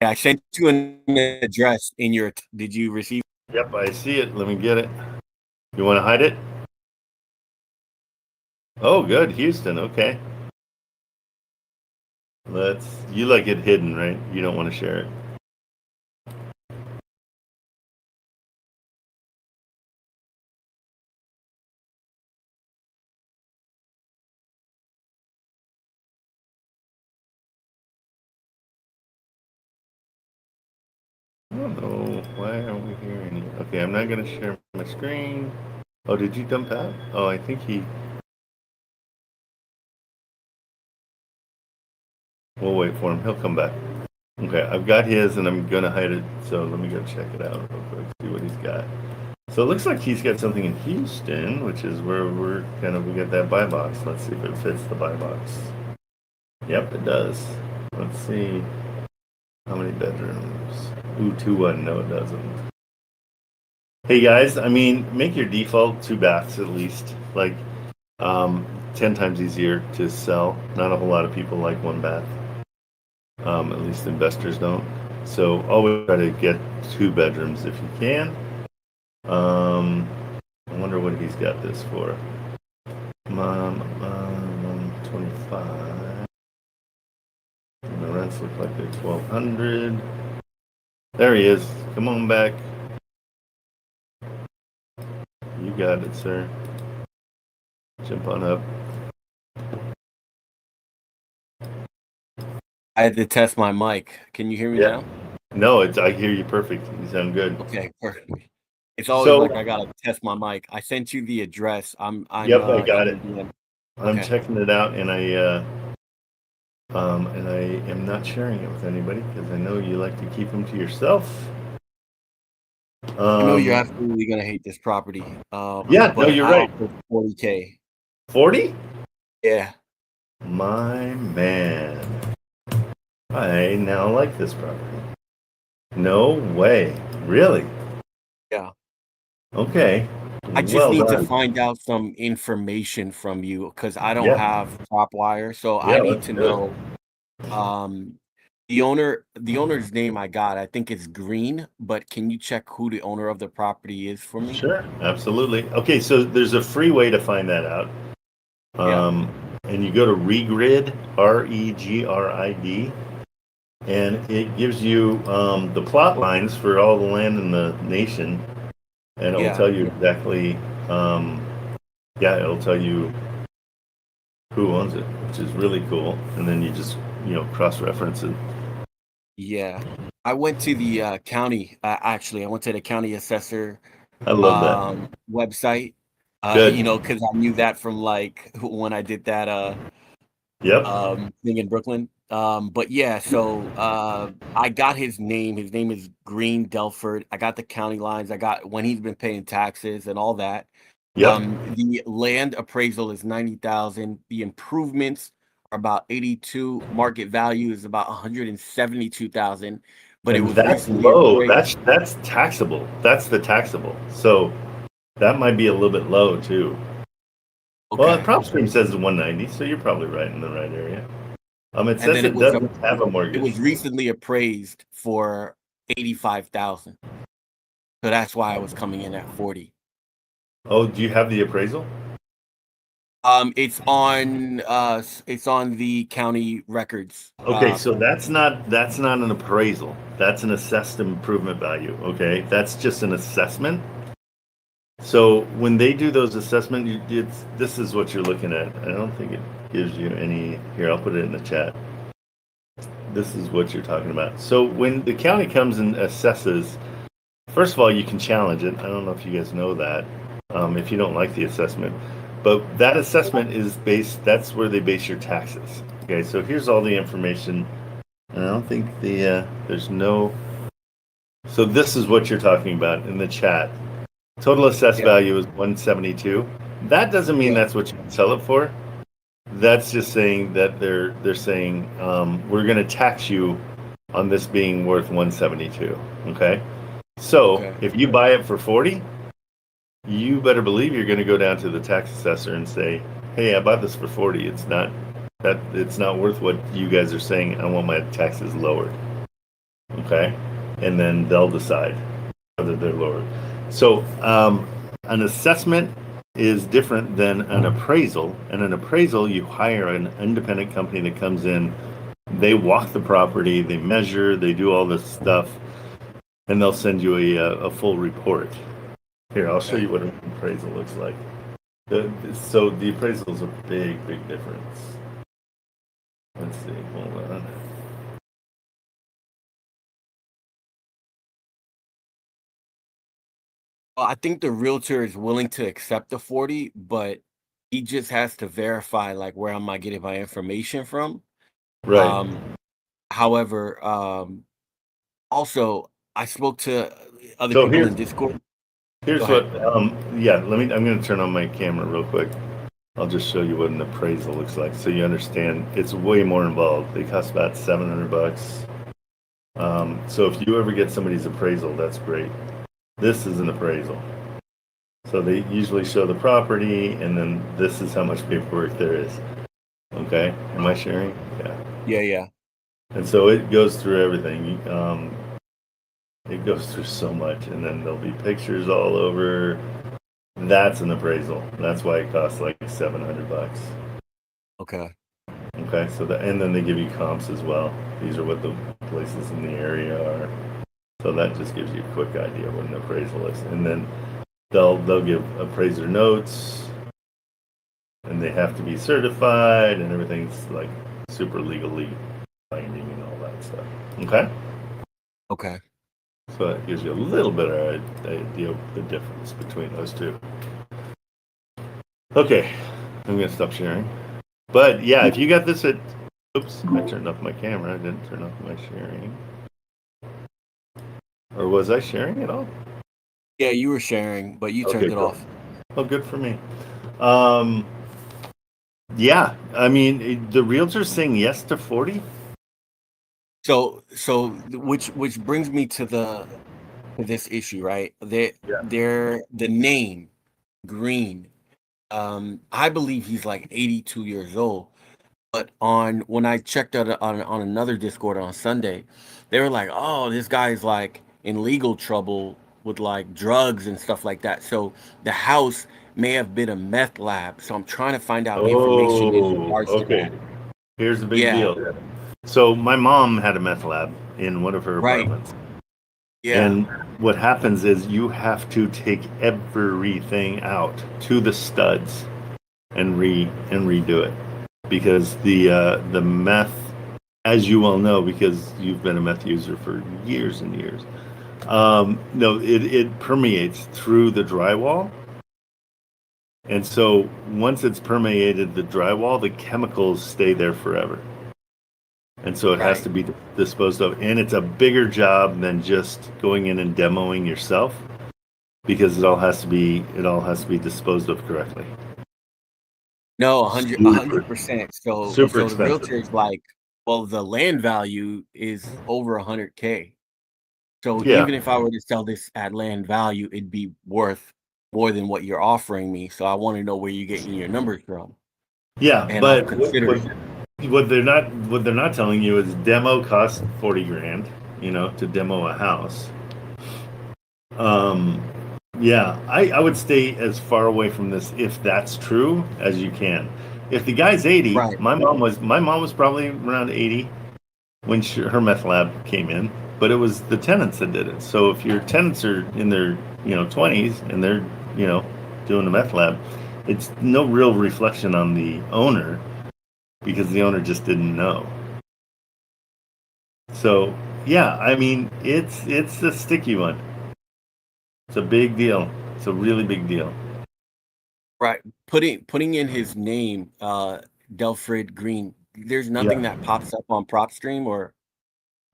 Yeah, I sent you an address in your. Did you receive? Yep, I see it. Let me get it. You want to hide it? Oh, good. Houston. Okay. You like it hidden, right? You don't want to share it. I don't know. Why aren't we hearing you? Okay, I'm not going to share my screen. Oh, did you dump out? Oh, I think we'll wait for him. He'll come back. Okay, I've got his and I'm going to hide it. So let me go check it out real quick, see what he's got. So it looks like he's got something in Houston, which is where we got that buy box. Let's see if it fits the buy box. Yep, it does. Let's see. How many bedrooms? Ooh, 2-1. No, it doesn't. Hey guys, make your default 2 baths at least. Like, 10 times easier to sell. Not a whole lot of people like one bath. At least investors don't. So always try to get 2 bedrooms if you can. I wonder what he's got this for. 125. And the rents look like they're 1,200. There he is. Come on back. You got it, sir. Jump on up. I had to test my mic. Can you hear me now? No, I hear you perfect. You sound good. Okay, perfect. It's always So- like I gotta test my mic. I sent you the address. I'm Yep, I got it. DM. I'm Okay. checking it out, and I am not sharing it with anybody because I know you like to keep them to yourself. I know you're absolutely gonna hate this property. Yeah, no, but you're I right. offered 40K. 40? Yeah. My man. I now like this property. No way. Really? Yeah. Okay. I just Well need to done. find out some information from you because I don't Yeah. have PropWire, so Yeah, I need let's to do it. know the owner's name I got. I think it's Green, but can you check who the owner of the property is for me? Sure, absolutely. Okay, so there's a free way to find that out. Yeah. And you go to Regrid, REGRID, and it gives you the plot lines for all the land in the nation, and it will Yeah. tell you exactly. It'll tell you who owns it, which is really cool. And then you just cross-reference it. Yeah. I went to the county. Actually, I went to the county assessor I love that. website. Good. Because I knew that from like when I did that Yep. thing in Brooklyn. But yeah, so I got his name. His name is Green Delford. I got the county lines. I got when he's been paying taxes and all that. Yep. The land appraisal is 90,000. The improvements are about 82. Market value is about 172,000. But it And was that's recently low. appraised. That's taxable. That's the taxable. So that might be a little bit low too. Well, Okay. PropStream says it's 190, so you're probably right in the right area. It And says then it doesn't have a it mortgage. was recently appraised for 85,000. So that's why I was coming in at 40. Oh, do you have the appraisal? It's on the county records. Okay, so that's not an appraisal. That's an assessed improvement value. Okay, that's just an assessment. So when they do those assessments, this is what you're looking at. I don't think it gives you any. Here, I'll put it in the chat. This is what you're talking about. So when the county comes and assesses, first of all, you can challenge it. I don't know if you guys know that. If you don't like the assessment, but that assessment is based. That's where they base your taxes. Okay, so here's all the information. And I don't think there's no. So this is what you're talking about in the chat. Total assessed value is 172. That doesn't mean that's what you can sell it for. That's just saying that they're saying we're going to tax you on this being worth 172. Okay, so if you buy it for 40, you better believe you're going to go down to the tax assessor and say, "Hey, I bought this for 40. It's not worth what you guys are saying. I want my taxes lowered." Okay, and then they'll decide whether they're lowered. So an assessment is different than an appraisal. And an appraisal, you hire an independent company that comes in, they walk the property, they measure, they do all this stuff, and they'll send you a full report. Here, I'll show you what an appraisal looks like. So the appraisal is a big, big difference. Let's see, hold on. I think the realtor is willing to accept the 40, but he just has to verify like where am I getting my information from. Right. However, also I spoke to other So people in Discord. Here's Go what, ahead. I'm going to turn on my camera real quick. I'll just show you what an appraisal looks like so you understand. It's way more involved. They cost about $700. So if you ever get somebody's appraisal, that's great. This is an appraisal. So they usually show the property, and then this is how much paperwork there is. Okay, am I sharing? Yeah. Yeah. And so it goes through everything. It goes through so much, and then there'll be pictures all over. That's an appraisal. That's why it costs like $700. Okay. Okay, so and then they give you comps as well. These are what the places in the area are. So that just gives you a quick idea of what an appraisal is. And then they'll give appraiser notes, and they have to be certified, and everything's like super legally binding and all that stuff. Okay? Okay. So that gives you a little bit of idea of the difference between those two. Okay, I'm gonna stop sharing. But yeah, if you got this at, oops, I turned off my camera. I didn't turn off my sharing. Or was I sharing at all? Yeah, you were sharing, but you turned it cool. off. Oh, good for me. Yeah, I mean, the realtor's saying yes to 40. So which brings me to this issue, right? The name Green. I believe he's like 82 years old. But when I checked out on another Discord on Sunday, they were like, "Oh, this guy's like in legal trouble with like drugs and stuff like that." So the house may have been a meth lab. So I'm trying to find out information in Oh, regards to okay. that. Here's the big Yeah, deal. So my mom had a meth lab in one of her right. apartments. Yeah, And what happens is you have to take everything out to the studs and redo it, because the meth, as you well know, because you've been a meth user for years and years, no, it permeates through the drywall. And so once it's permeated the drywall, the chemicals stay there forever. And so it has right. to be disposed of. And it's a bigger job than just going in and demoing yourself, because it all has to be disposed of correctly. No, Super, 100%. So super the realtor expensive. is like, well, the land value is over 100K. So Yeah. even if I were to sell this at land value, it'd be worth more than what you're offering me. So I want to know where you're getting your numbers from, Yeah, and I'll but consider it. what they're not telling you is demo costs 40 grand, to demo a house. Um, yeah, I would stay as far away from this, if that's true, as you can. If the guy's 80, Right. my mom was probably around 80 when her meth lab came in, but it was the tenants that did it. So if your tenants are in their 20s and they're doing the meth lab, it's no real reflection on the owner, because the owner just didn't know. So yeah, I mean, it's a sticky one. It's a big deal. It's a really big deal. Right. Putting in his name, Delfred Green. There's nothing Yeah. that pops up on PropStream or.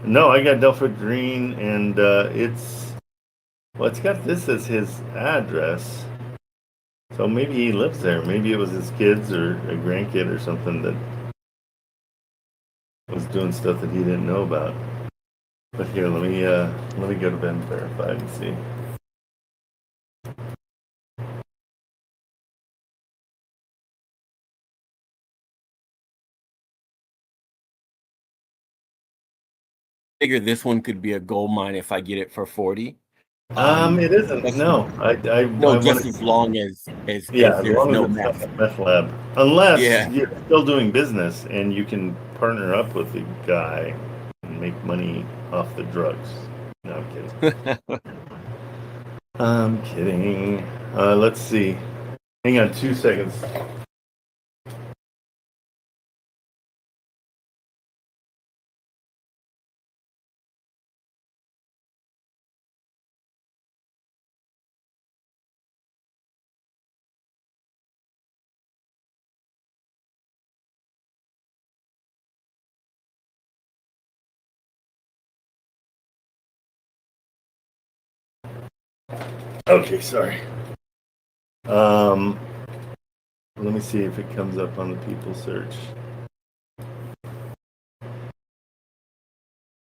No, I got Delford Green, and it's got this as his address. So maybe he lives there. Maybe it was his kids or a grandkid or something that was doing stuff that he didn't know about. But here, let me go to Ben Verified and see. Figure this one could be a gold mine if I get it for 40. It isn't. Just, No, I no, want just to. as long as Yeah, as there's long as no it's not meth. a meth lab. Unless Yeah. you're still doing business and you can partner up with the guy and make money off the drugs. No, I'm kidding. I'm kidding. Let's see. Hang on 2 seconds. Okay, sorry. Let me see if it comes up on the people search.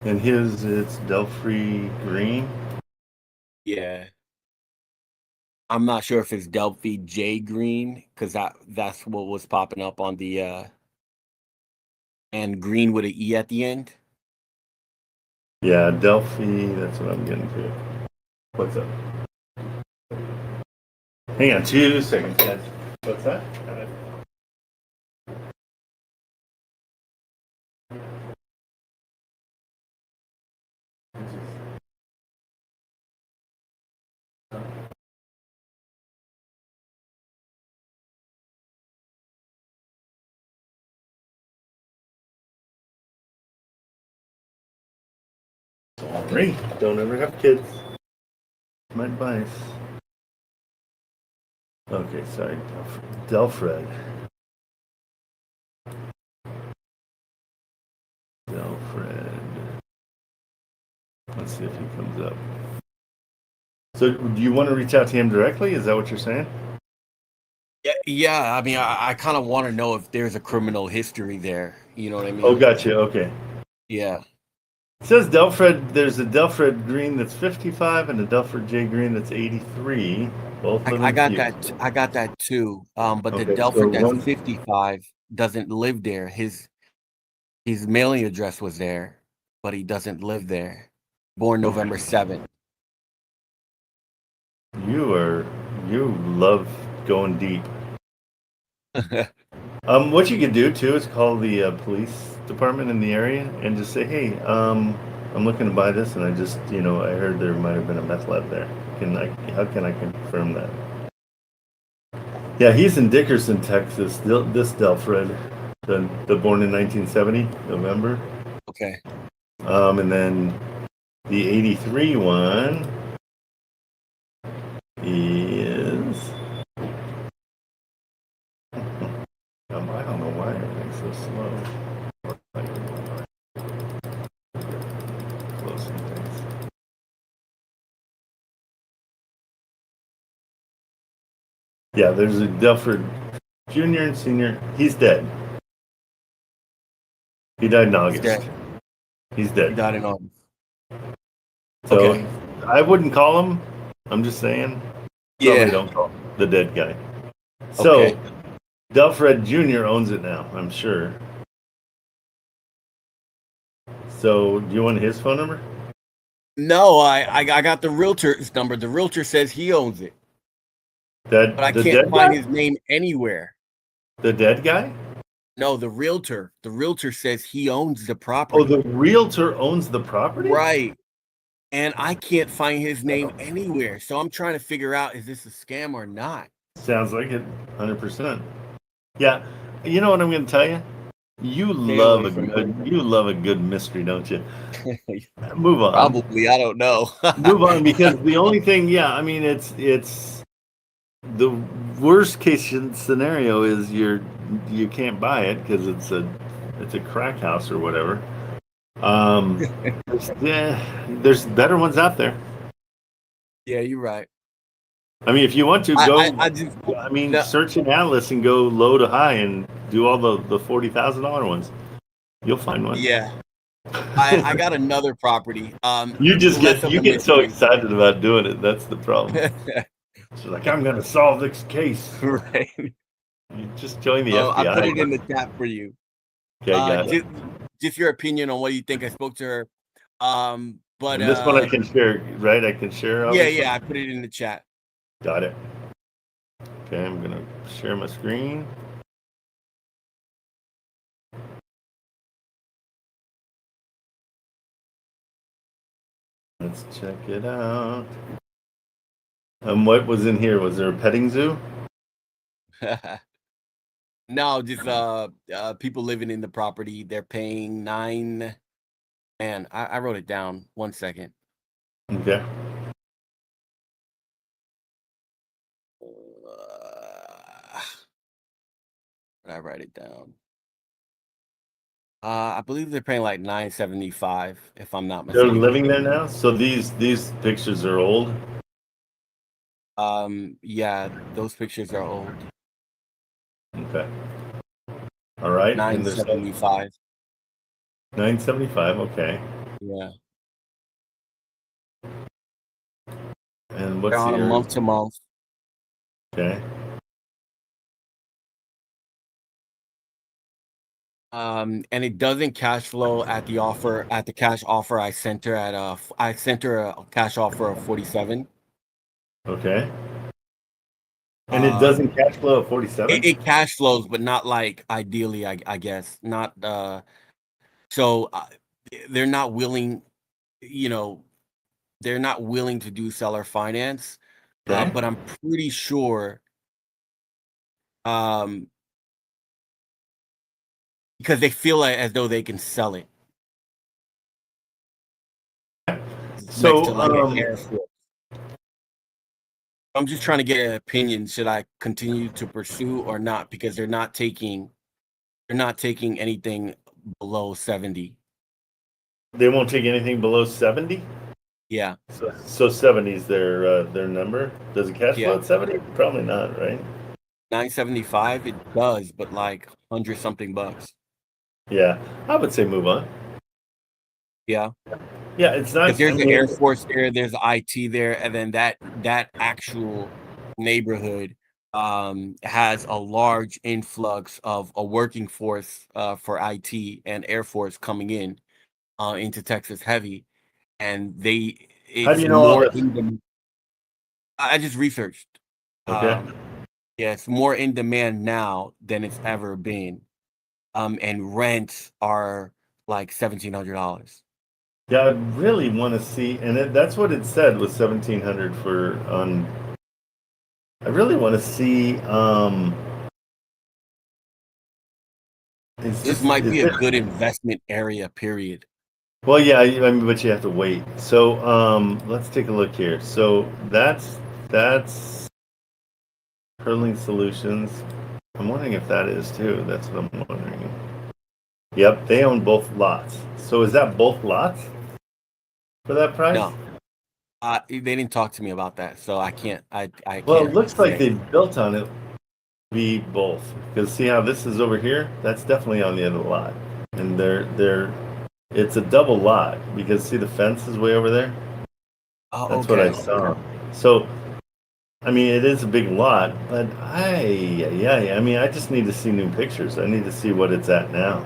And it's Delphrey Green. Yeah. I'm not sure if it's Delphi J Green because that's what was popping up on the and Green with an E at the end. Yeah, Delphi. That's what I'm getting to. What's up? Hang on 2 seconds, guys. What's that? Sorry, don't ever have kids. My advice. Okay, sorry, Delfred. Delfred. Let's see if he comes up. So, do you want to reach out to him directly? Is that what you're saying? Yeah. I mean, I kind of want to know if there's a criminal history there. You know what I mean? Oh, gotcha. Okay. Yeah. It says Delfred. There's a Delfred Green that's 55 and a Delfred J Green that's 83. Both live I in got Houston. that. I got that too. But the Okay, Delphi so that's one- 55 doesn't live there. His mailing address was there, but he doesn't live there. Born November 7th. You love going deep. What you could do too is call the police department in the area and just say, hey, I'm looking to buy this, and I just, I heard there might have been a meth lab there. How can I confirm that? Yeah, he's in Dickerson, Texas. This Delfred, the born in 1970, November. Okay. And then the 83 one is. I don't know why everything's so slow. Closing things. Yeah, there's a Delford Junior and Senior. He's dead. He died in August. He's dead. He died in August. So Okay. I wouldn't call him. I'm just saying. Yeah. Probably don't call him the dead guy. So Okay. Delfred Jr. owns it now, I'm sure. So do you want his phone number? No, I got the realtor's number. The realtor says he owns it, but I can't find his name anywhere. The dead guy? No, the realtor. The realtor says he owns the property. Oh, the realtor owns the property? Right. And I can't find his name anywhere. So I'm trying to figure out, is this a scam or not? Sounds like it, 100%. Yeah, you know what I'm going to tell you? You Stay love away a from good mystery, don't you? Move on. Probably, I don't know. Move on, because the only thing, I mean, it's the worst case scenario is you can't buy it because it's a crack house or whatever. There's better ones out there. Yeah, you're right. I mean, if you want to go, just search an atlas and go low to high and do all the $40,000 ones. You'll find one. Yeah, I got another property. You get so excited about doing it. That's the problem. She's like, I'm gonna solve this case. Right. You just join the FBI. I put it in the chat for you. Okay, got it. Just your opinion on what you think. I spoke to her. But and this one I can share, right? I can share. Obviously. Yeah. I put it in the chat. Got it. Okay, I'm gonna share my screen. Let's check it out. What was in here? Was there a petting zoo? No, just people living in the property. They're paying $9. And I wrote it down. 1 second. Okay. Did I write it down? I believe they're paying like $9.75, if I'm not mistaken. They're living there now. So these pictures are old. Yeah, those pictures are old. Okay. All right. $9.75. $9.75. Okay. Yeah. And what's They're on a month to month. Okay. And it doesn't cash flow at the offer, at the cash offer I sent her at I sent her a cash offer of 47. Okay. And it doesn't cash flow at 47? It cash flows, but not like ideally, I guess. Not so they're not willing, you know, they're not willing to do seller finance. Okay. But I'm pretty sure because they feel like as though they can sell it. So, Next to like an Air Force. I'm just trying to get an opinion. Should I continue to pursue or not? Because they're not taking anything below 70. they won't take anything below 70? Yeah. So 70 is their number. Does it cash flow Yeah. at 70? Probably not, right? 975, it does, but like 100 something bucks. Yeah, I would say move on. Yeah. Yeah, it's not. Because there's the Air Force there, there's the IT there, and then that actual neighborhood has a large influx of a working force for IT and Air Force coming in into Texas heavy, and How do you know all this? I just researched. Okay. Yeah, it's more in demand now than it's ever been. And rents are like $1,700. Yeah, I really want to see, and that's what it said was 1,700 for on. I really want to see. This might be a good investment area, period. Well, yeah, I mean, but you have to wait. So, let's take a look here. So that's Hurling Solutions. I'm wondering if that is too. That's what I'm wondering. Yep, they own both lots. So is that both lots for that price? No, they didn't talk to me about that, so I can't. I Well, can't it looks like say. they built on it. Be both, because see how this is over here? That's definitely on the other lot, and it's a double lot because see the fence is way over there. Oh, That's okay. what I saw. So, I mean, it is a big lot, but I mean, I just need to see new pictures. I need to see what it's at now.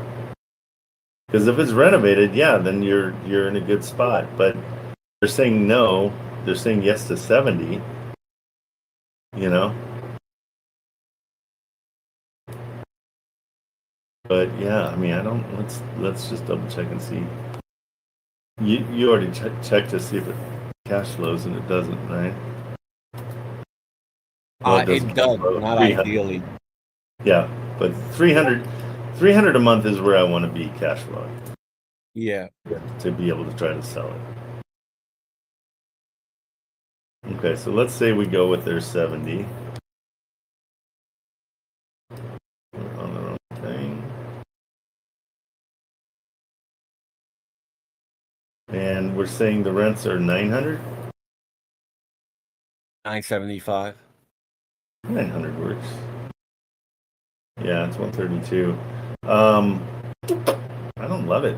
Because if it's renovated, yeah, then you're in a good spot. But they're saying no. They're saying yes to 70. You know. But yeah, I mean, I don't. Let's just double check and see. You already checked to see if it cash flows, and it doesn't, right? Well, It does, not ideally. Yeah, but 300 a month is where I want to be cash flowing. Yeah. To be able to try to sell it. Okay, so let's say we go with their 70. We're on the wrong thing. And we're saying the rents are 900? 975. 900 works. Yeah, it's 132. I don't love it.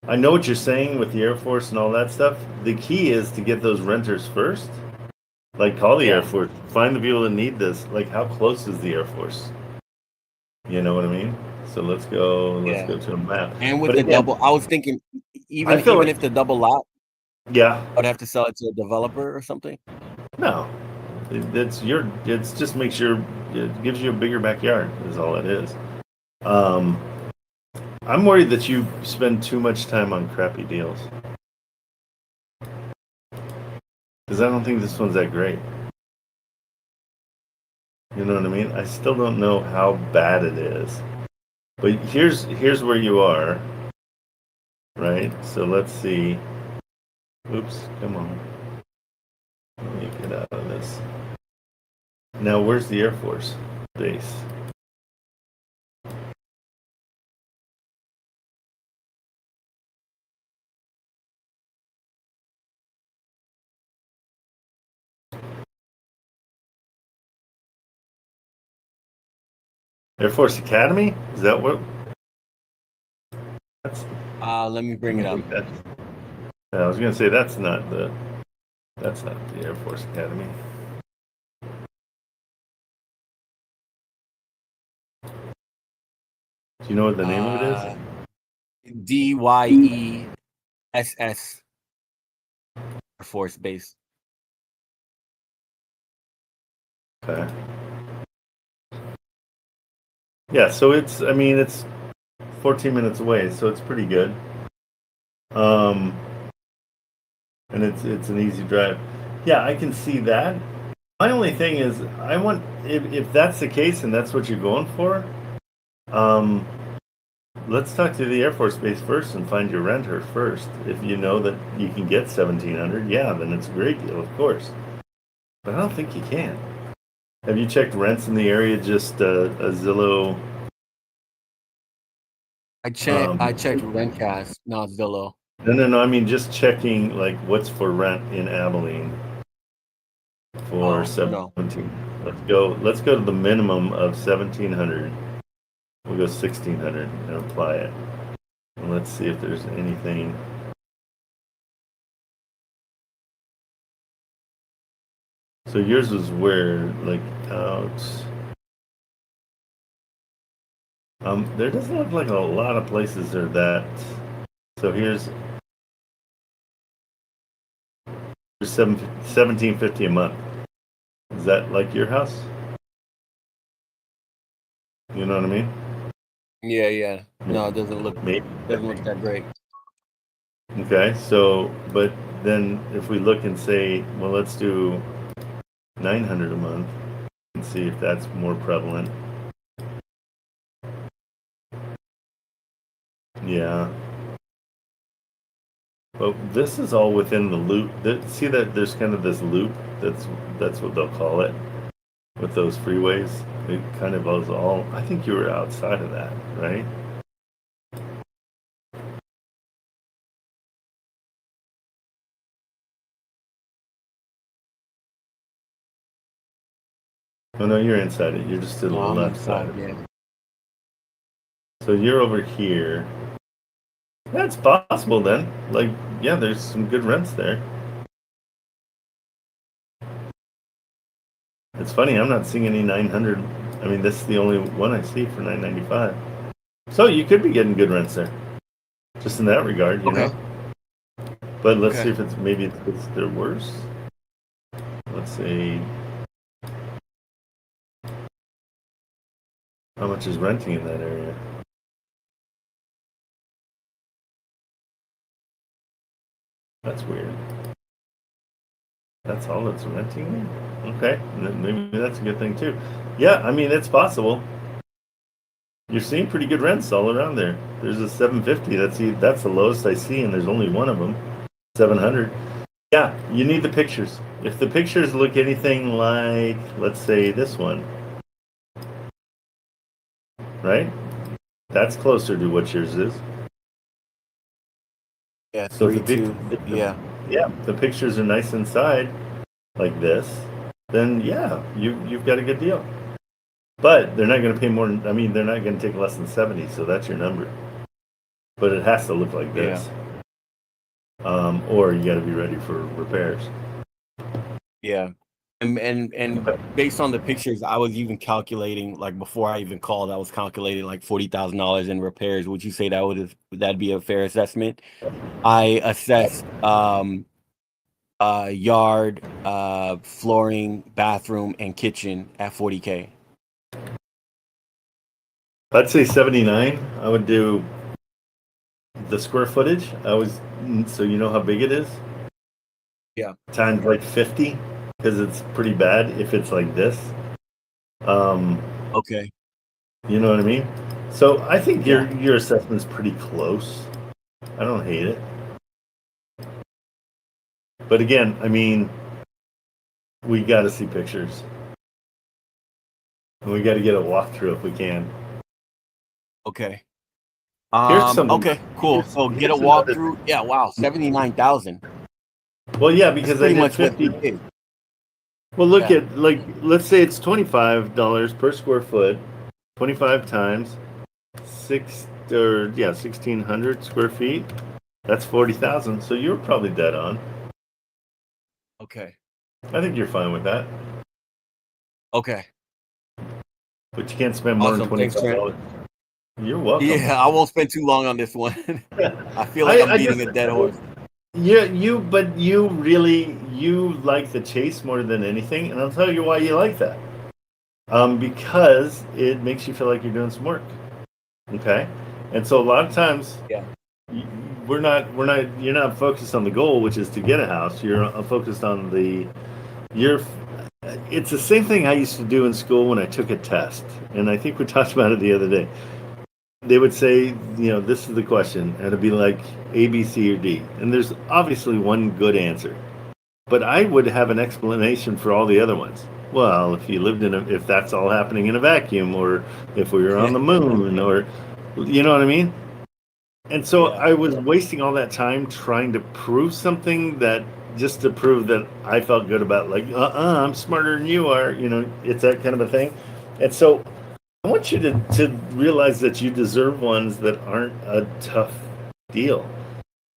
I know what you're saying with the Air Force and all that stuff. The key is to get those renters first. Like, call the Air Force. Find the people that need this. Like, how close is the Air Force? You know what I mean? So let's go to a map. And with double, I was thinking, even if the double lot, yeah, I'd have to sell it to a developer or something. No, it's just makes it gives you a bigger backyard is all it is. I'm worried that you spend too much time on crappy deals because I don't think this one's that great. You know what I mean? I still don't know how bad it is, but here's where you are, right? So let's see. Oops, come on. Let me get out of this. Now, where's the Air Force base? Air Force Academy? Is that what? Let me bring it up. I was gonna say that's not the Air Force Academy. you know what the name of it is? DYESS Air Force Base. Okay. Yeah, so it's 14 minutes away, so it's pretty good. And it's an easy drive. Yeah, I can see that. My only thing is, I want if that's the case and that's what you're going for, let's talk to the Air Force Base first and find your renter first. If you know that you can get 1,700, yeah, then it's a great deal, of course. But I don't think you can. Have you checked rents in the area? Just a Zillow. I checked Rentcast, not Zillow. No. I mean, just checking like what's for rent in Abilene for 17. No. Let's go to the minimum of 1,700. We'll go 1,600 and apply it. And let's see if there's anything. So yours was where, like, out. There doesn't look like a lot of places are that. So here's 1750 a month. Is that like your house? You know what I mean? Yeah. No, it doesn't look that great. Okay, so but then if we look and say, well, let's do 900 a month and see if that's more prevalent. Yeah. Well, this is all within the loop. See that there's kind of this loop. That's what they'll call it with those freeways. It kind of was all. I think you were outside of that, right? Oh no, you're inside it. You're just to the left side of it. Yeah. So you're over here. That's possible then. Like, yeah, there's some good rents there. It's funny, I'm not seeing any 900. I mean, this is the only one I see for 995. So you could be getting good rents there. Just in that regard, you know. But let's see if it's maybe it's they're worse. Let's see. How much is renting in that area? That's weird. That's all that's renting? Okay, maybe that's a good thing too. Yeah, I mean, it's possible. You're seeing pretty good rents all around there. There's a 750. That's the lowest I see, and there's only one of them. 700. Yeah, you need the pictures. If the pictures look anything like, let's say, this one, right? That's closer to what yours is. Yeah, So yeah, the pictures are nice inside, like this. Then yeah, you've got a good deal. But they're not going to pay more. I mean, they're not going to take less than 70. So that's your number. But it has to look like this. Or you got to be ready for repairs. Yeah. And based on the pictures, I was even calculating, like before I even called, I was calculating like $40,000 in repairs. Would you say that'd be a fair assessment? I assessed yard, flooring, bathroom, and kitchen at $40K. I'd say 79. I would do the square footage. So you know how big it is? Yeah. Times like 50, because it's pretty bad if it's like this. Okay. You know what I mean? So I think your assessment's pretty close. I don't hate it. But again, I mean, we got to see pictures. And we got to get a walkthrough if we can. Okay. Here's something. Okay, cool. So get a walkthrough. Yeah, wow, 79,000. Well, yeah, because I did 50. Well, look at, like, let's say it's $25 per square foot, 25 times 1,600 square feet. That's 40,000. So you're probably dead on. Okay. I think you're fine with that. Okay. But you can't spend more than $25. You're welcome. Yeah, I won't spend too long on this one. I feel like I'm beating a dead horse. Yeah, but you really, you like the chase more than anything, and I'll tell you why you like that. Because it makes you feel like you're doing some work. Okay, and so a lot of times, Yeah. you're not focused on the goal, which is to get a house. You're focused on it's the same thing I used to do in school when I took a test, and I think we talked about it the other day. They would say, this is the question, and it'd be like A, B, C, or D, and there's obviously one good answer, but I would have an explanation for all the other ones. Well, if that's all happening in a vacuum, or if we were on the moon, or, you know what I mean? And so I was wasting all that time trying to prove something just to prove that I felt good about, like, I'm smarter than you are, it's that kind of a thing. And so I want you to realize that you deserve ones that aren't a tough deal.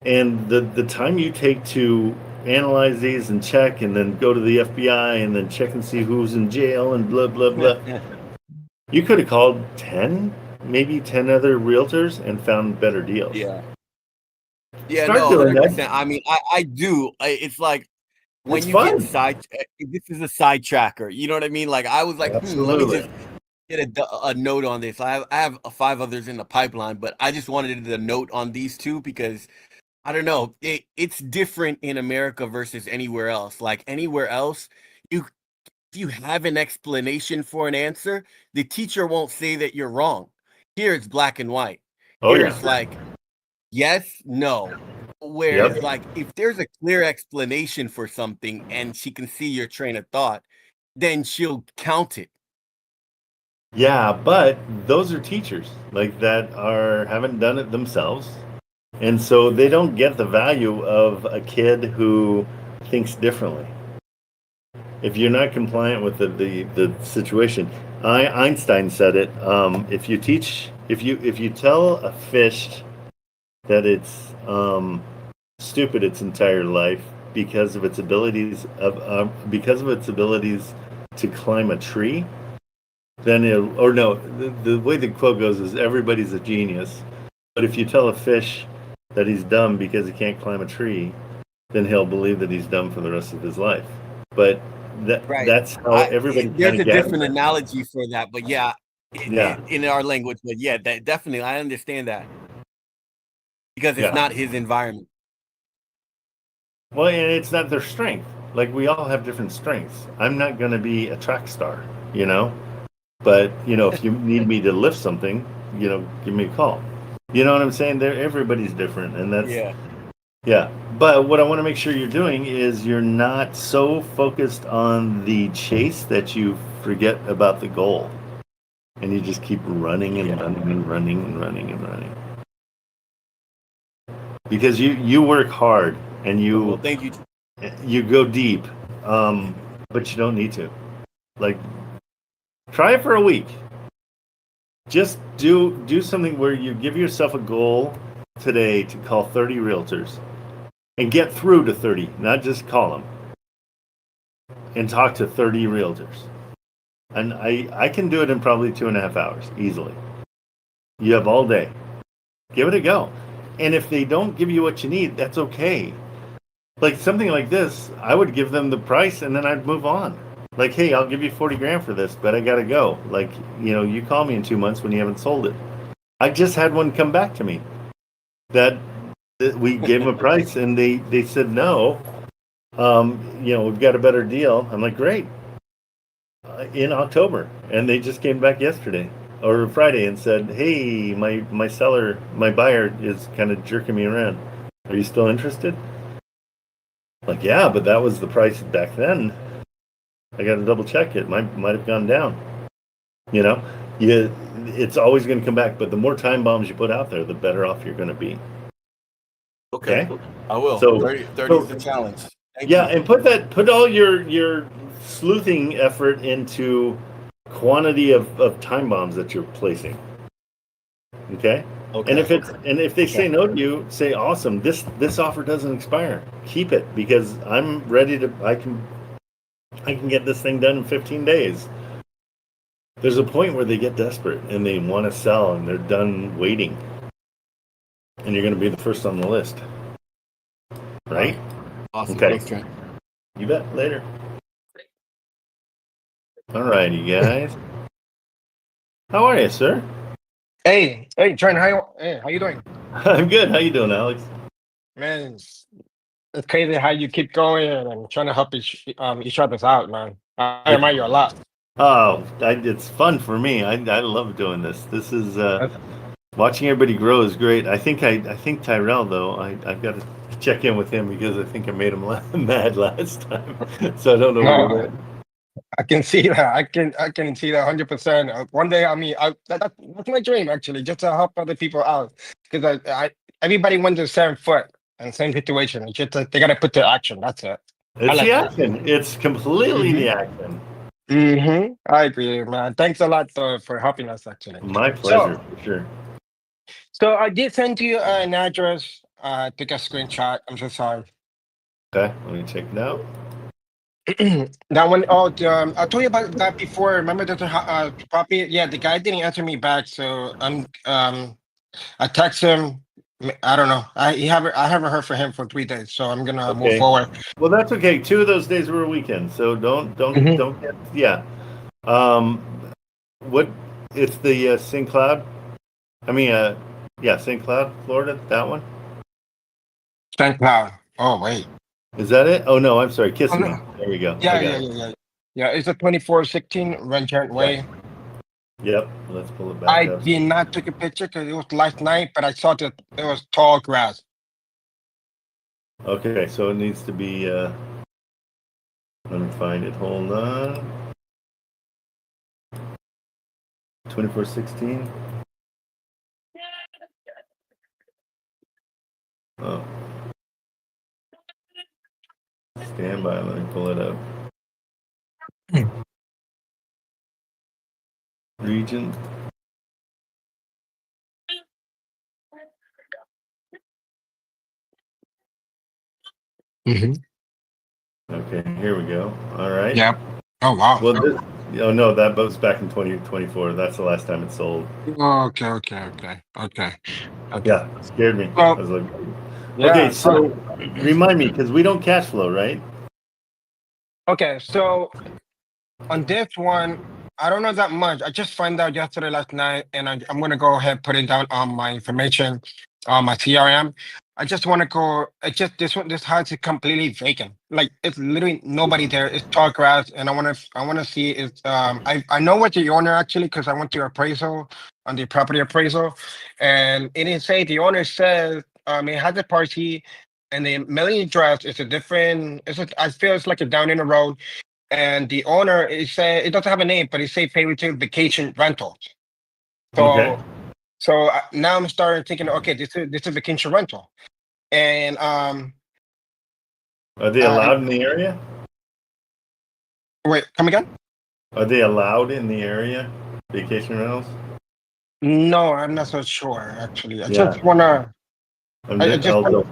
And the time you take to analyze these and check, and then go to the FBI and then check and see who's in jail and blah, blah, blah. You could have called 10 other realtors and found better deals. Yeah, Start no, doing 100%. that. I mean, I do. It's like when It's you fun. get this is a side tracker. You know what I mean? Like I was like, let me Absolutely. just get a note on this. I have 5 others in the pipeline, but I just wanted the note on these 2 because I don't know. It's different in America versus anywhere else. Like anywhere else, if you have an explanation for an answer, the teacher won't say that you're wrong. Here it's black and white. Oh, Here yeah. it's like yes, no. Whereas like if there's a clear explanation for something and she can see your train of thought, then she'll count it. Yeah, but those are teachers like that haven't done it themselves. And so they don't get the value of a kid who thinks differently. If you're not compliant with the situation, Einstein said it. If you tell a fish that it's stupid its entire life because of its abilities to climb a tree, then the way the quote goes is everybody's a genius. But if you tell a fish that he's dumb because he can't climb a tree, then he'll believe that he's dumb for the rest of his life. But that's how everybody. There's a different analogy for that, but in our language, but that definitely I understand that because it's not his environment. Well, and it's not their strength. Like we all have different strengths. I'm not going to be a track star, but if you need me to lift something, give me a call. You know what I'm saying? Everybody's different, and that's yeah. But what I want to make sure you're doing is you're not so focused on the chase that you forget about the goal, and you just keep running and running and running and running and running. Because you work hard and thank you. You go deep, but you don't need to. Like, try it for a week. Just do something where you give yourself a goal today to call 30 realtors and get through to 30, not just call them, and talk to 30 realtors. And I can do it in probably 2.5 hours easily. You have all day. Give it a go. And if they don't give you what you need, that's okay. Like something like this, I would give them the price and then I'd move on. Like, hey, I'll give you 40 grand for this, but I gotta go. Like, you call me in 2 months when you haven't sold it. I just had one come back to me that we gave them a price and they said no. We've got a better deal. I'm like, great. In October, and they just came back yesterday or Friday and said, hey, my buyer is kind of jerking me around. Are you still interested? Like, yeah, but that was the price back then. I got to double check it. Might have gone down. It's always going to come back. But the more time bombs you put out there, the better off you're going to be. Okay. I will. So 30 is the challenge. Thank you. And put all your sleuthing effort into quantity of time bombs that you're placing. Okay. And if they say no to you, say, awesome, this offer doesn't expire. Keep it because I'm ready to. I can get this thing done in 15 days. There's a point where they get desperate and they want to sell and they're done waiting. And you're going to be the first on the list. Right? Awesome. Okay. Thanks, Trent. You bet. Later. All right, you guys. How are you, sir? Hey, Trent, how you doing? I'm good. How you doing, Alex? Man, it's crazy how you keep going and trying to help each other's out, man. I admire you a lot. Oh, it's fun for me. I love doing this. This is watching everybody grow is great. I think Tyrell though. I've got to check in with him because I think I made him mad last time. So I don't know where he No, went. I can see that. I can see that 100%. One day, I mean, that's my dream actually, just to help other people out. Because everybody went the same foot and same situation. It's just that they gotta put the action. That's it. I It's like the that. action. It's completely the action. I agree, man. Thanks a lot for helping us actually. My pleasure, for sure. So I did send you an address. Took a screenshot. I'm so sorry. Okay, let me check it out. That one, I told you about that before. Remember the property? Yeah, the guy didn't answer me back, so I text him. I don't know. I haven't heard from him for 3 days, so I'm gonna move Okay. forward. Well, that's okay. 2 of those days were a weekend, so don't get, yeah. What? It's the St. Cloud. I mean, yeah, St. Cloud, Florida. That one. St. Cloud. Oh wait. Is that it? Oh no, I'm sorry. Kiss Oh me. no. There you go. Yeah, I got yeah, it. yeah, yeah. Yeah, it's a 2416 Renchant Way. Yep. Let's pull it back I up. did not take a picture because it was last night, but I saw that it was tall grass. Okay, so it needs to be. Let me find it. Hold on. 2416. Oh. Stand by. Let me pull it up. Region. Okay, here we go. All right. Yeah. Oh wow. Well, oh no, that boat's back in 2024. That's the last time it sold. Okay. Yeah, scared me. Well, I was like, yeah. okay, so remind me because we don't cash flow, right? Okay, so on this one, I don't know that much. I just found out yesterday, last night, and I'm gonna go ahead put it down on my information, on my CRM. I just want to go. It's just this house is completely vacant. Like it's literally nobody there. It's tall grass, and I wanna see if I know what the owner actually because I went to appraisal on the property appraisal, and it didn't say the owner says it has a party, and the mailing address is a different. I feel it's like a down in the road and the owner is saying it doesn't have a name, but it say pay retail vacation rentals. So Okay. now I'm starting thinking, okay, this is vacation rental, and Are they allowed in the area? wait, come again? Are they allowed in the area? Vacation rentals? No, I'm not so sure actually. I Yeah. just wanna, I'm I the, just wanna,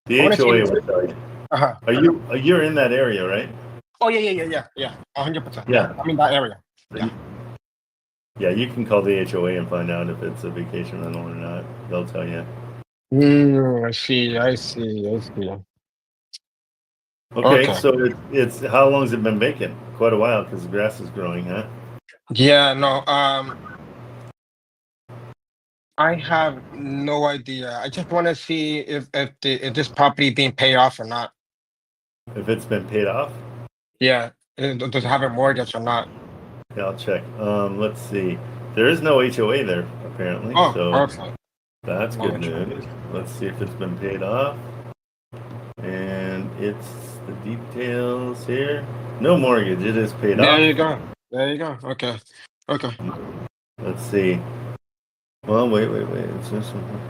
the I wanna see. HOA will tell you. Uh-huh. You're in that area, right? Oh yeah, 100%. Yeah. I'm in that area. Yeah. Yeah, you can call the HOA and find out if it's a vacation rental or not. They'll tell you. I see. Okay, Okay. so it's how long has it been vacant? Quite a while because the grass is growing, huh? Yeah, no, I have no idea. I just want to see if this property being paid off or not. If it's been paid off, Yeah, does it have a mortgage or not? yeah, I'll check. Let's see. There is no HOA there apparently, Oh, so perfect. that's No good HOA. news. Let's see if it's been paid off. And it's the details here. No mortgage. It is paid There off. you go. Okay. Let's see. Well, wait. It's this one.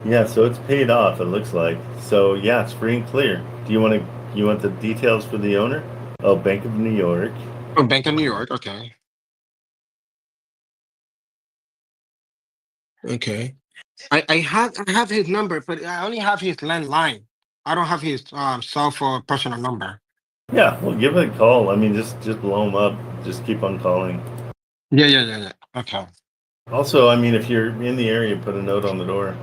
Yeah, so it's paid off. It looks like. So yeah, it's free and clear. Do you want the details for the owner? Oh, Bank of New York. Oh, Bank of New York. Okay. Okay. I have his number, but I only have his landline. I don't have his cell phone personal number. Yeah, well, give it a call. I mean, just blow them up. Just keep on calling. Yeah. Okay. Also, I mean, if you're in the area, put a note on the door.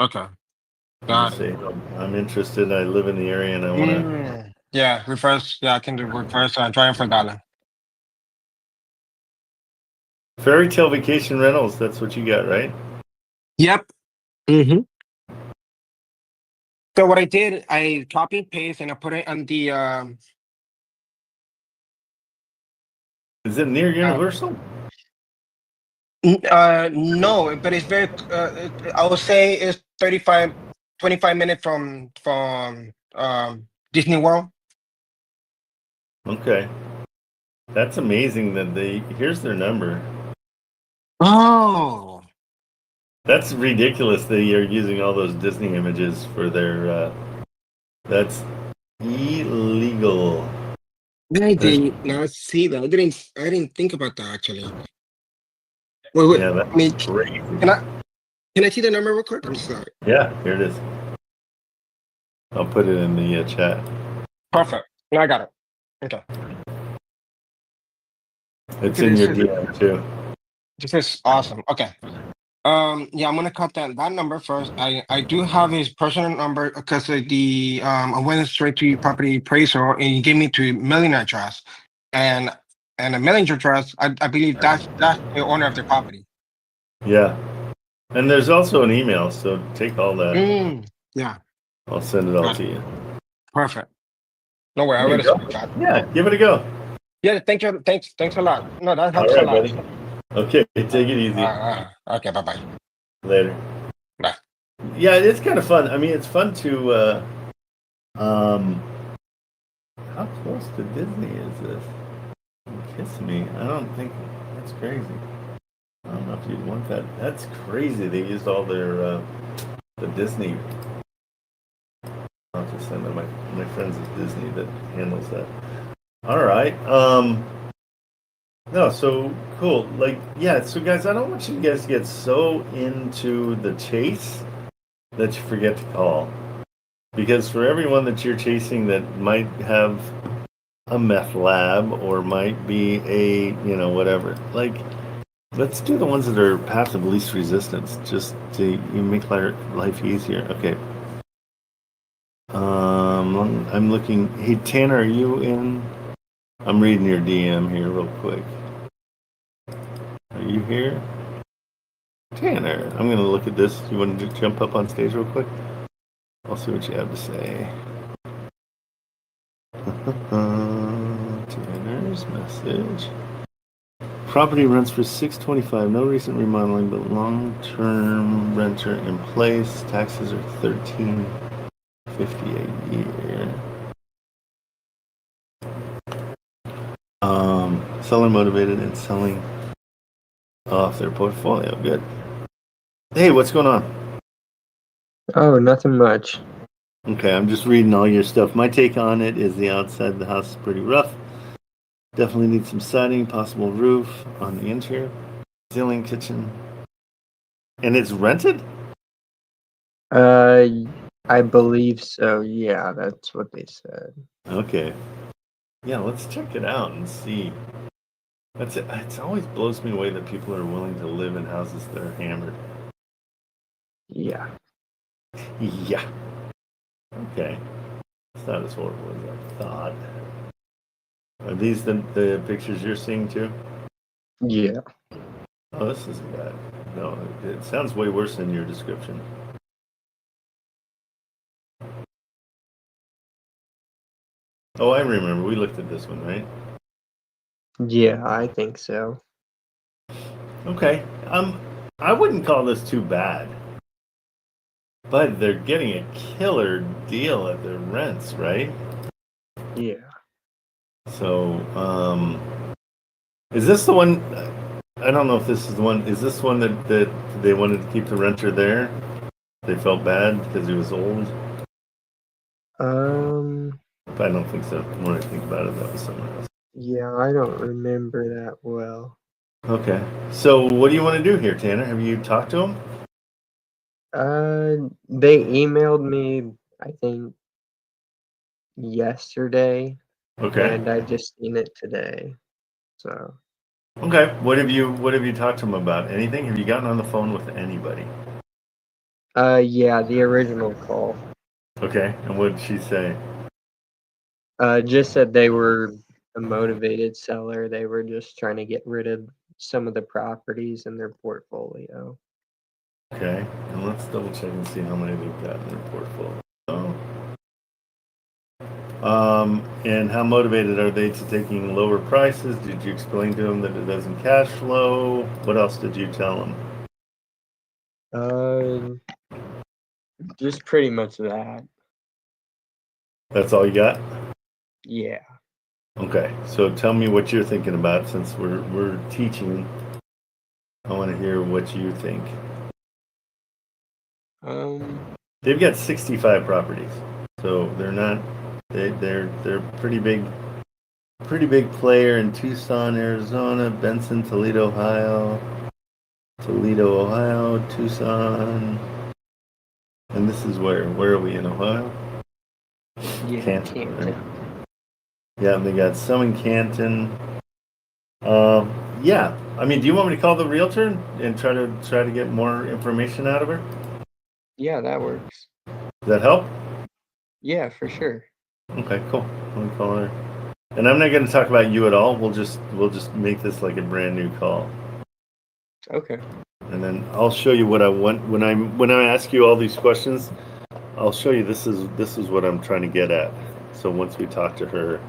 Okay. And Got just it. say, I'm interested. I live in the area, and I want to. Yeah, reverse. Yeah, I can do reverse driving for dollar. Fairy Tale Vacation Rentals. That's what you got, right? Yep. Mm-hmm. So what I did, I copy and paste, and I put it on the Is it near Universal? no, but it's very. I would say it's 25 minutes from Disney World. Okay. That's amazing that here's their number. Oh. That's ridiculous that you're using all those Disney images for their, that's illegal. I did not see that. I didn't think about that actually. Wait. Yeah, I mean, that's crazy. can I see the number real quick? I'm sorry. Yeah, here it is. I'll put it in the chat. Perfect. No, I got it. Okay. It's in your DM too. This is awesome. Okay. Yeah, I'm gonna cut that number first. I do have his personal number because I went straight to property appraisal and he gave me to mailing address, and a mailing address. I believe that's the owner of the property. Yeah. And there's also an email, so take all that. Yeah. I'll send it all to you. Perfect. No way. I There already you go. saw that. Yeah, give it a go. Yeah. Thank you. Thanks a lot. No, that All helps right, a lot. buddy. Okay, take it easy. Okay. Bye. Later. Bye. Yeah, it's kind of fun. I mean, it's fun to. How close to Disney is this? Kiss me. I don't think that's crazy. I don't know if you'd want that. That's crazy. They used all their the Disney. I'll have to send them my friends at Disney that handles that. All right. No, so cool. Like, yeah, so guys, I don't want you guys to get so into the chase that you forget to call. Because for everyone that you're chasing that might have a meth lab or might be a, whatever, like, let's do the ones that are path of least resistance just to make life easier. Okay. I'm looking. Hey, Tanner, are you in? I'm reading your DM here real quick. Are you here? Tanner, I'm going to look at this. You want to jump up on stage real quick? I'll see what you have to say. Tanner's message. Property rents for $625. No recent remodeling, but long-term renter in place. Taxes are $13.50 a year. Seller motivated and selling off their portfolio. Good. Hey, what's going on? Oh, nothing much. Okay, I'm just reading all your stuff. My take on it is the outside of the house is pretty rough. Definitely need some siding, possible roof on the interior, ceiling, kitchen. And it's rented? I believe so. Yeah, that's what they said. Okay. Yeah, let's check it out and see. That's it. It always blows me away that people are willing to live in houses that are hammered. Yeah. Yeah. Okay. It's not as horrible as I thought. Are these the pictures you're seeing too? Yeah. Oh, this isn't bad. No, it sounds way worse than your description. Oh, I remember. We looked at this one, right? Yeah, I think so. Okay. I wouldn't call this too bad. But they're getting a killer deal at their rents, right? Yeah. So, is this the one? I don't know if this is the one. Is this one that they wanted to keep the renter there? They felt bad because he was old? I don't think so. The more I think about it, that was someone else. Yeah, I don't remember that well. Okay. So, what do you want to do here, Tanner? Have you talked to him? They emailed me I think, yesterday, Okay. and I just seen it today. So, Okay. What have you talked to him about? Anything? Have you gotten on the phone with anybody? yeah, the original call. Okay. And what did she say? Just said they were a motivated seller. They were just trying to get rid of some of the properties in their portfolio. Okay. And let's double check and see how many they've got in their portfolio. And how motivated are they to taking lower prices? Did you explain to them that it doesn't cash flow? What else did you tell them? Just pretty much that. That's all you got? Yeah. Okay. So tell me what you're thinking about since we're teaching. I want to hear what you think. They've got 65 properties. So they're not they're pretty big player in Tucson, Arizona, Benson, Toledo, Ohio, Tucson. And this is where are we in Ohio? Yeah. Canton. Canton. Right? Yeah, and they got some in Canton. Yeah. I mean, do you want me to call the realtor and try to get more information out of her? Yeah, that works. Does that help? Yeah, for sure. Okay, cool. Let me call her. And I'm not going to talk about you at all. We'll just make this like a brand new call. Okay. And then I'll show you what I want when I ask you all these questions. I'll show you this is what I'm trying to get at. So once we talk to her,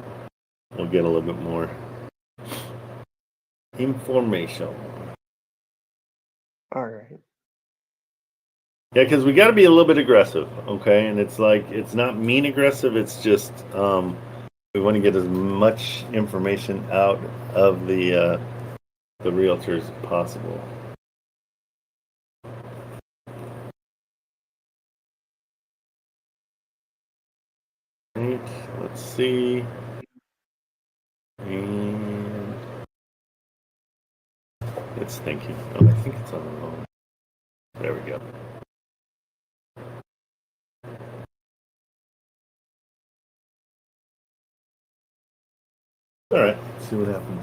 we'll get a little bit more information. All right. Yeah, because we got to be a little bit aggressive, okay? And it's like it's not mean aggressive. It's just we want to get as much information out of the realtors as possible. Right, let's see. And it's thinking. Oh, I think it's on the phone. There we go. All right, let's see what happens.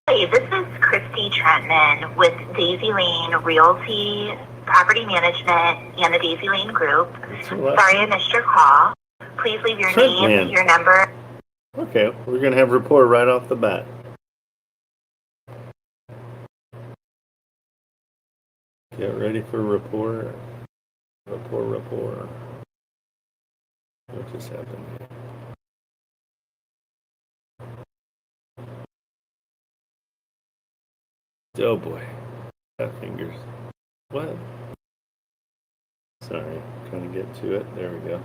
Hey, this is Christy Trentman with Daisy Lane Realty, Property Management, and the Daisy Lane Group. Sorry I missed your call. Please leave your name, your number. Okay, we're going to have rapport right off the bat. Get ready for rapport. Rapport. What just happened here? Oh boy. Got fingers. What? Sorry, trying to get to it. There we go.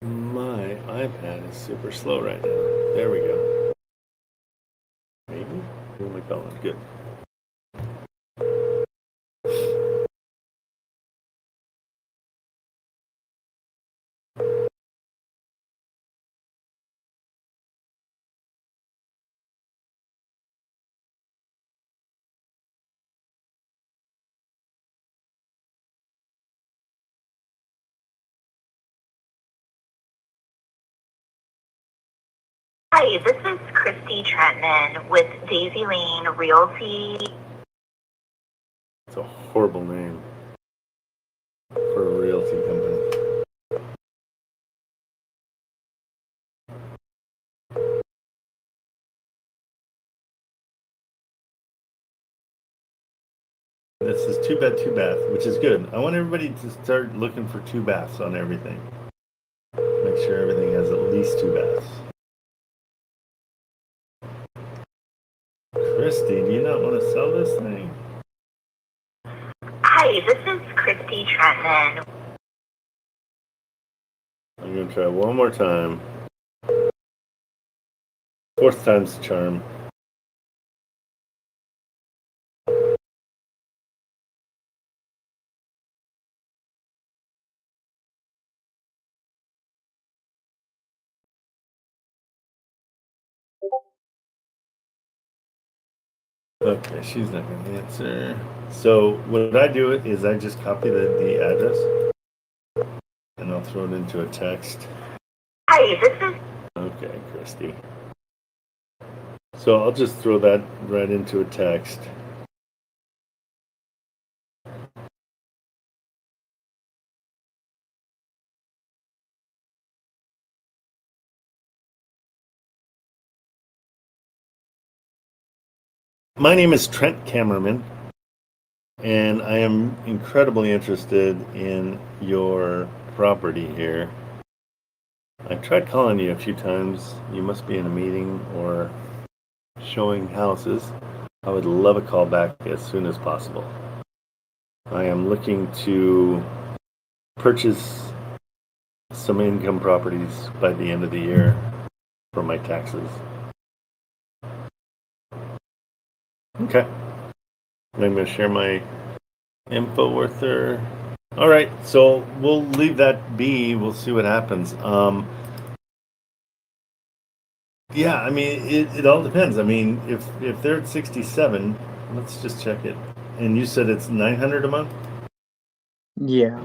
My iPad is super slow right now. There we go. Maybe? Who am I calling? Good. Hi, this is Christy Trentman with Daisy Lane Realty. It's a horrible name for a realty company. This is two bed, two bath, which is good. I want everybody to start looking for two baths on everything. Make sure everything has at least two baths. Christy, do you not want to sell this thing? Hi, this is Christy Trentman. I'm going to try one more time. Fourth time's the charm. Okay, she's not going to answer. So what I do is I just copy the address and I'll throw it into a text. Hi, this is Okay, Christy. So I'll just throw that right into a text. My name is Trent Kamerman, and I am incredibly interested in your property here. I've tried calling you a few times. You must be in a meeting or showing houses. I would love a call back as soon as possible. I am looking to purchase some income properties by the end of the year for my taxes. Okay. I'm going to share my info with her. All right, so we'll leave that be. We'll see what happens. Yeah, I mean, it all depends. I mean, if they're at 67, let's just check it. And you said it's 900 a month? Yeah.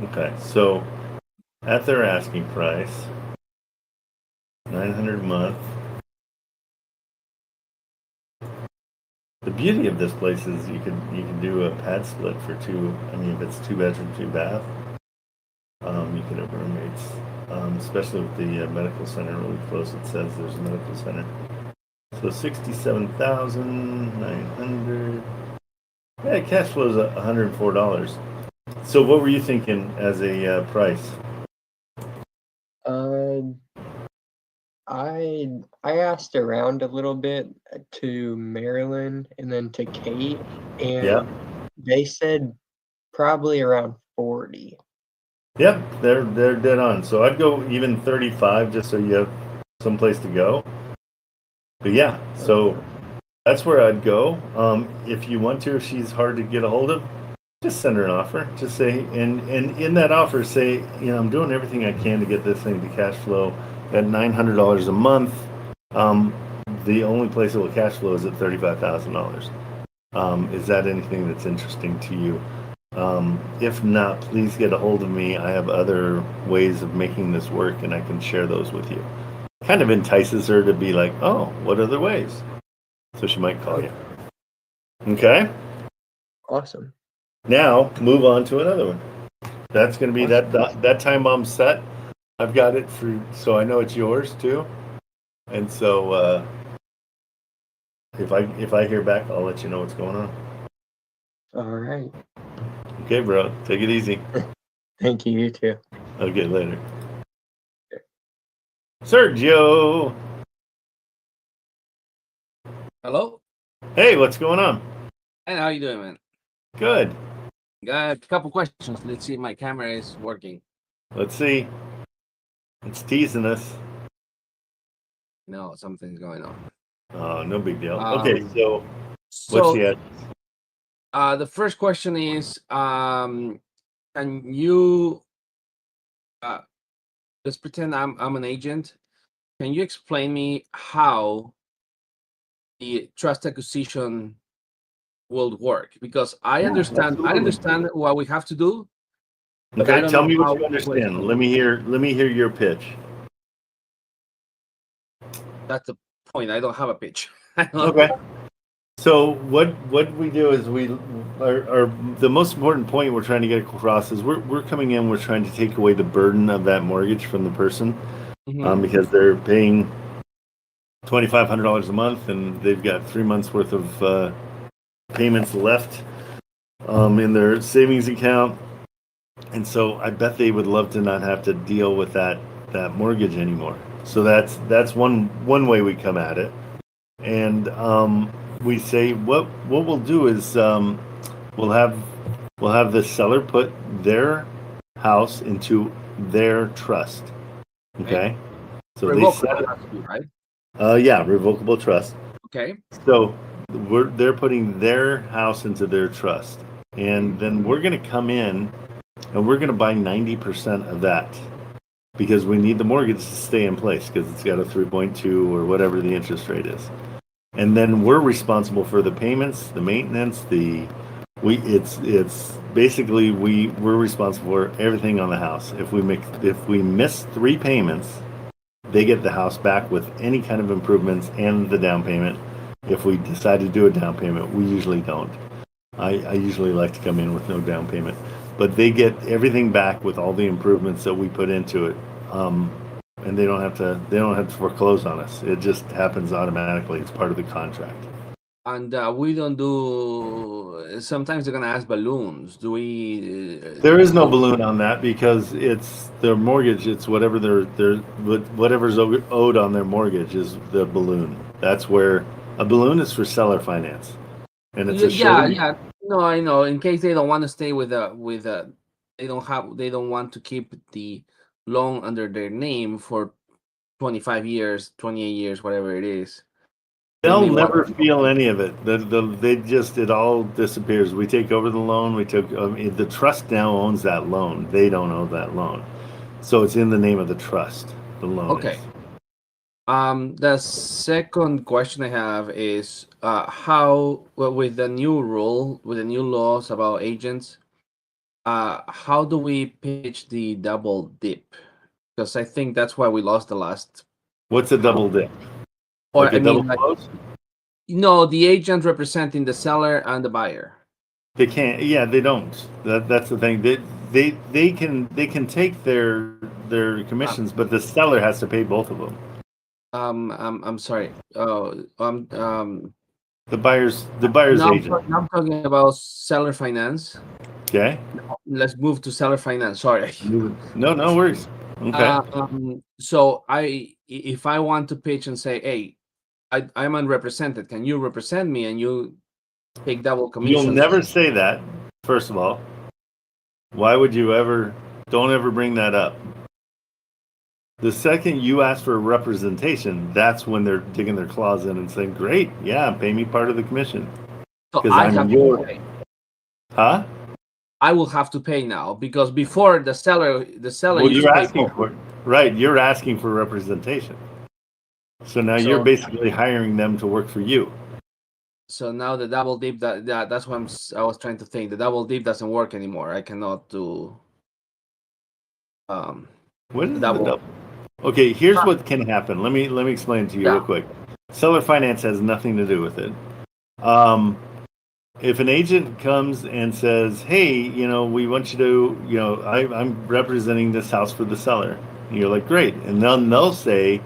Okay, so at their asking price, 900 a month. The beauty of this place is you can do a pad split for two. I mean, if it's 2 bedroom, 2 bath, you can have roommates. Especially with the medical center really close. It says there's a medical center. So 67,900. Yeah, cash flow is $104. So what were you thinking as a price? I asked around a little bit to Marilyn and then to Kate, and they said probably around 40. Yep, they're dead on. So I'd go even 35 just so you have someplace to go. But yeah, so that's where I'd go. If you want to, if she's hard to get a hold of, just send her an offer. Just say, and in that offer, say, you know, I'm doing everything I can to get this thing to cash flow at $900 a month. The only place it will cash flow is at $35,000. Is that anything that's interesting to you? If not, please get a hold of me. I have other ways of making this work, and I can share those with you. Kind of entices her to be like, oh, what other ways? So she might call you. Okay? Awesome. Now, move on to another one. That's going to be that time bomb set. I've got it so I know it's yours too. And so if I hear back, I'll let you know what's going on. All right. Okay, bro. Take it easy. Thank you. You too. Okay, later. Sergio. Hello. Hey, what's going on? Hey, how you doing, man? Good. Got a couple questions. Let's see if my camera is working. Let's see. It's teasing us. No, something's going on. Oh, no big deal. Okay, so what's So the the first question is, can you let's pretend I'm an agent. Can you explain me how the trust acquisition will work? Because I understand what we have to do. But I Okay, don't tell know me how what you understand. Let me hear your pitch. That's the point. I don't have a pitch. Okay. So what we do is our the most important point we're trying to get across is we're coming in, we're trying to take away the burden of that mortgage from the person, because they're paying $2,500 a month and they've got 3 months worth of payments left in their savings account. And so I bet they would love to not have to deal with that mortgage anymore. So that's one way we come at it. And we say what we'll do is we'll have the seller put their house into their trust. Okay? So Revocable trust, right? Yeah, revocable trust. Okay. So they're putting their house into their trust. And then we're going to come in and we're going to buy 90% of that because we need the mortgage to stay in place because it's got a 3.2 or whatever the interest rate is. and then we're responsible for the payments, the maintenance, it's basically we're responsible for everything on the house. If we miss 3 payments, they get the house back with any kind of improvements and the down payment. If we decide to do a down payment, we usually don't. I usually like to come in with no down payment, but they get everything back with all the improvements that we put into it, and they don't have to foreclose on us. It just happens automatically. It's part of the contract. And we don't do. Sometimes they're gonna ask balloons. Do we? There is no balloon on that because it's their mortgage. It's whatever whatever's owed on their mortgage is the balloon. That's where a balloon is for seller finance, and it's a yeah. No, I know. In case they don't want to stay with they don't want to keep the loan under their name for 25 years, 28 years, whatever it is. They'll never feel any of it. It all disappears. We take over the loan. The trust now owns that loan. They don't own that loan. So it's in the name of the trust, the loan. Okay. The second question I have is with the new rule, with the new laws about agents, how do we pitch the double dip? Because I think that's why we lost the last. What's a double dip? Or Like close? No, the agent representing the seller and the buyer. They can't. Yeah, they don't. That's the thing. They can take their commissions, but the seller has to pay both of them. I'm sorry. The buyer's agent. I'm talking about seller finance. Okay. Let's move to seller finance. Sorry. No worries. Okay. So if I want to pitch and say, hey, I'm unrepresented, can you represent me and you take double commission? You'll never say that. First of all, why would you ever? Don't ever bring that up. The second you ask for representation, that's when they're digging their claws in and saying, "Great, yeah, pay me part of the commission." So I have to pay. Huh? I will have to pay now because before the seller. Well, you're asking for it. Right, you're asking for representation. So now you're basically hiring them to work for you. So now the double dip that's what I was trying to think. The double dip doesn't work anymore. I cannot do. What is the double? Okay, here's what can happen. Let me explain to you real quick. Seller finance has nothing to do with it. If an agent comes and says, "Hey, we want you to, I'm representing this house for the seller," and you're like, "Great," and then they'll say,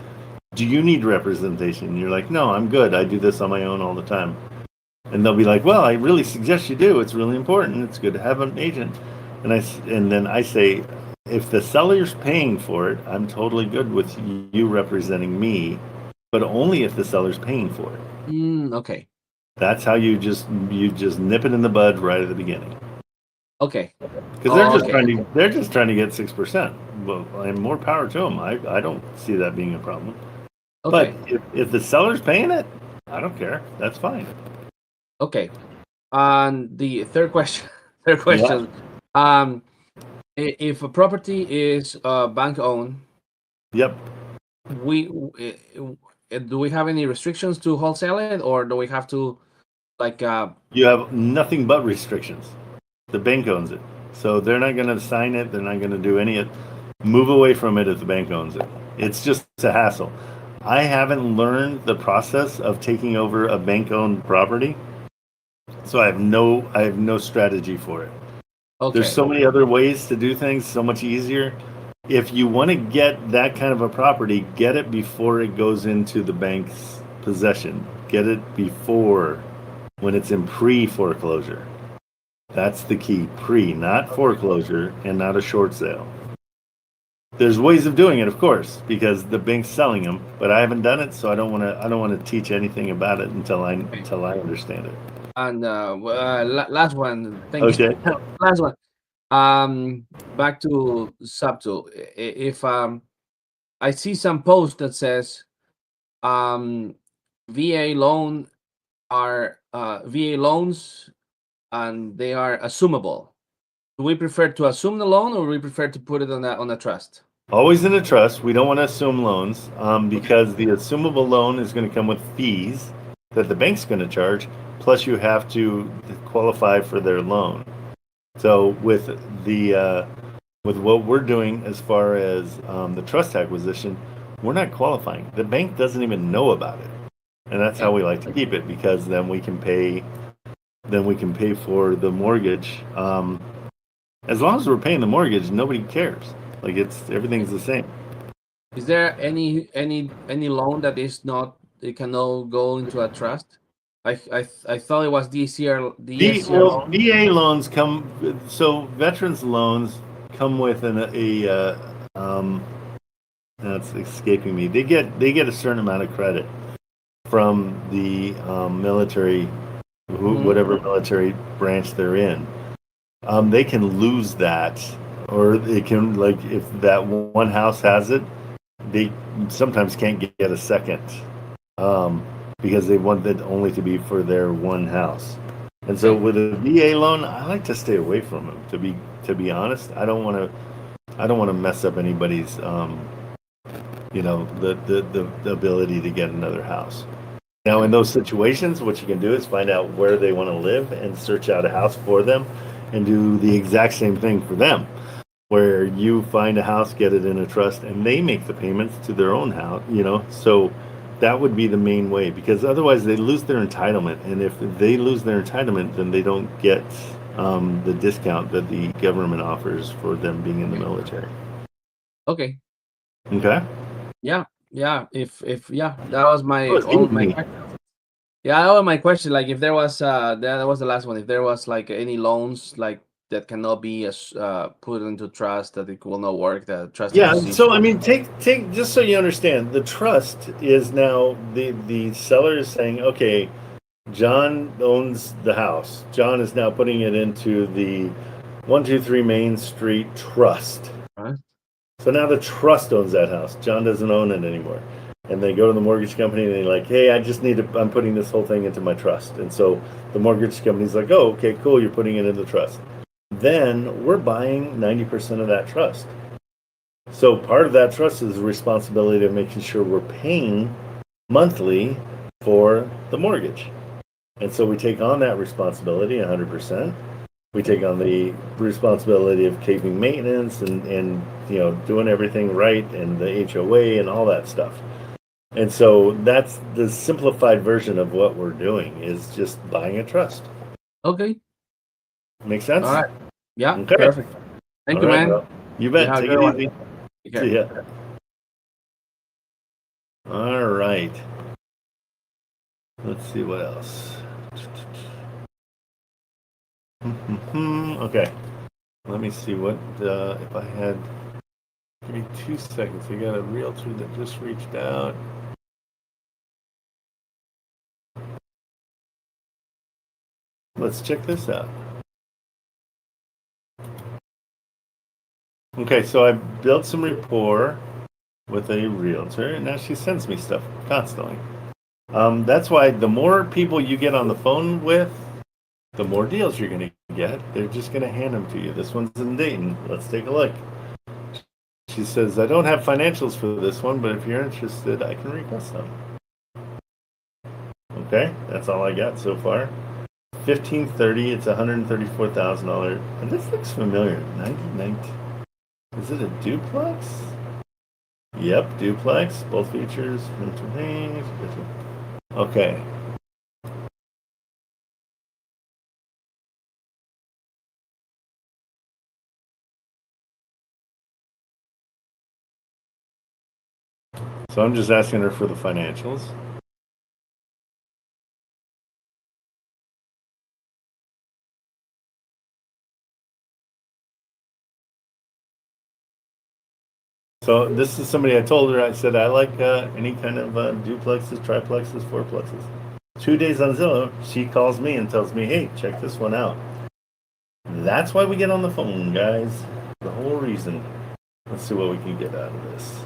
"Do you need representation?" And you're like, "No, I'm good. I do this on my own all the time." And they'll be like, "Well, I really suggest you do. It's really important. It's good to have an agent." And then I say, if the seller's paying for it, I'm totally good with you representing me, but only if the seller's paying for it. Okay. That's how you just nip it in the bud right at the beginning. Okay. Because they're just trying to get 6%. Well, and more power to them. I don't see that being a problem. Okay. But if the seller's paying it, I don't care. That's fine. Okay. And the third question. Yeah. If a property is bank owned. Yep. Do we have any restrictions to wholesale it, or do we have to You have nothing but restrictions. The bank owns it, so they're not going to sign it. They're not going to do any of it. Move away from it if the bank owns it. It's just a hassle. I haven't learned the process of taking over a bank-owned property, so I have no strategy for it. Okay. There's so many other ways to do things, so much easier. If you want to get that kind of a property, get it before it goes into the bank's possession. Get it before, when it's in pre-foreclosure. That's the key. Pre, not foreclosure, and not a short sale. There's ways of doing it, of course, because the bank's selling them, but I haven't done it, so I don't want to teach anything about it until I understand it. And last one. Thank you. Last one. Back to Subtool. If I see some post that says VA loans and they are assumable. Do we prefer to assume the loan, or we prefer to put it on a trust? Always in a trust. We don't want to assume loans because the assumable loan is going to come with fees that the bank's going to charge, plus you have to qualify for their loan. So with what we're doing as far as the trust acquisition, we're not qualifying. The bank doesn't even know about it, and that's how we like to keep it, because then we can pay for the mortgage. As long as we're paying the mortgage, nobody cares. Like everything's the same. Is there any loan that is not, it cannot go into a trust? I thought it was DSCR loan. VA loans come, so veterans loans come with that's escaping me. They get a certain amount of credit from the military, whatever military branch they're in. They can lose that, or they can, like, if that one house has it, they sometimes can't get a second, because they want it only to be for their one house. And so with a VA loan, I like to stay away from them. To be honest, I don't want to mess up anybody's, the ability to get another house. Now, in those situations, what you can do is find out where they want to live and search out a house for them, and do the exact same thing for them, where you find a house, get it in a trust, and they make the payments to their own house, so that would be the main way, because otherwise they lose their entitlement, and if they lose their entitlement, then they don't get the discount that the government offers for them being in the military. Okay. Yeah, that was my question. Yeah, that was my question. Like, if there was that was the last one. If there was like any loans like that cannot be put into trust, that it will not work. The trust. Yeah. So I mean, take just so you understand, the trust is now the seller is saying, okay, John owns the house. John is now putting it into the 123 Main Street Trust. Right. So now the trust owns that house. John doesn't own it anymore. And they go to the mortgage company and they're like, hey, I'm putting this whole thing into my trust. And so the mortgage company's like, oh, okay, cool, you're putting it in the trust. Then we're buying 90% of that trust. So part of that trust is the responsibility of making sure we're paying monthly for the mortgage. And so we take on that responsibility 100%. We take on the responsibility of keeping maintenance and doing everything right, and the HOA and all that stuff. And so that's the simplified version of what we're doing, is just buying a trust. Okay. Make sense? All right. Yeah. Okay. Perfect. Thank you, man. Well, you bet. Take it easy. See ya. All right. Let's see what else. Okay. Let me see what if I had. Give me 2 seconds. I got a realtor that just reached out. Let's check this out. Okay, so I built some rapport with a realtor, and now she sends me stuff constantly. That's why the more people you get on the phone with, the more deals you're going to get. They're just going to hand them to you. This one's in Dayton. Let's take a look. She says, I don't have financials for this one, but if you're interested, I can request them. Okay, that's all I got so far. 1530, it's $134,000. And this looks familiar. 99. Is it a duplex? Yep, duplex. Both features. Okay. So I'm just asking her for the financials. So this is somebody I told her, I said, I like any kind of duplexes, triplexes, fourplexes. 2 days on Zillow, she calls me and tells me, hey, check this one out. That's why we get on the phone, guys. The whole reason. Let's see what we can get out of this.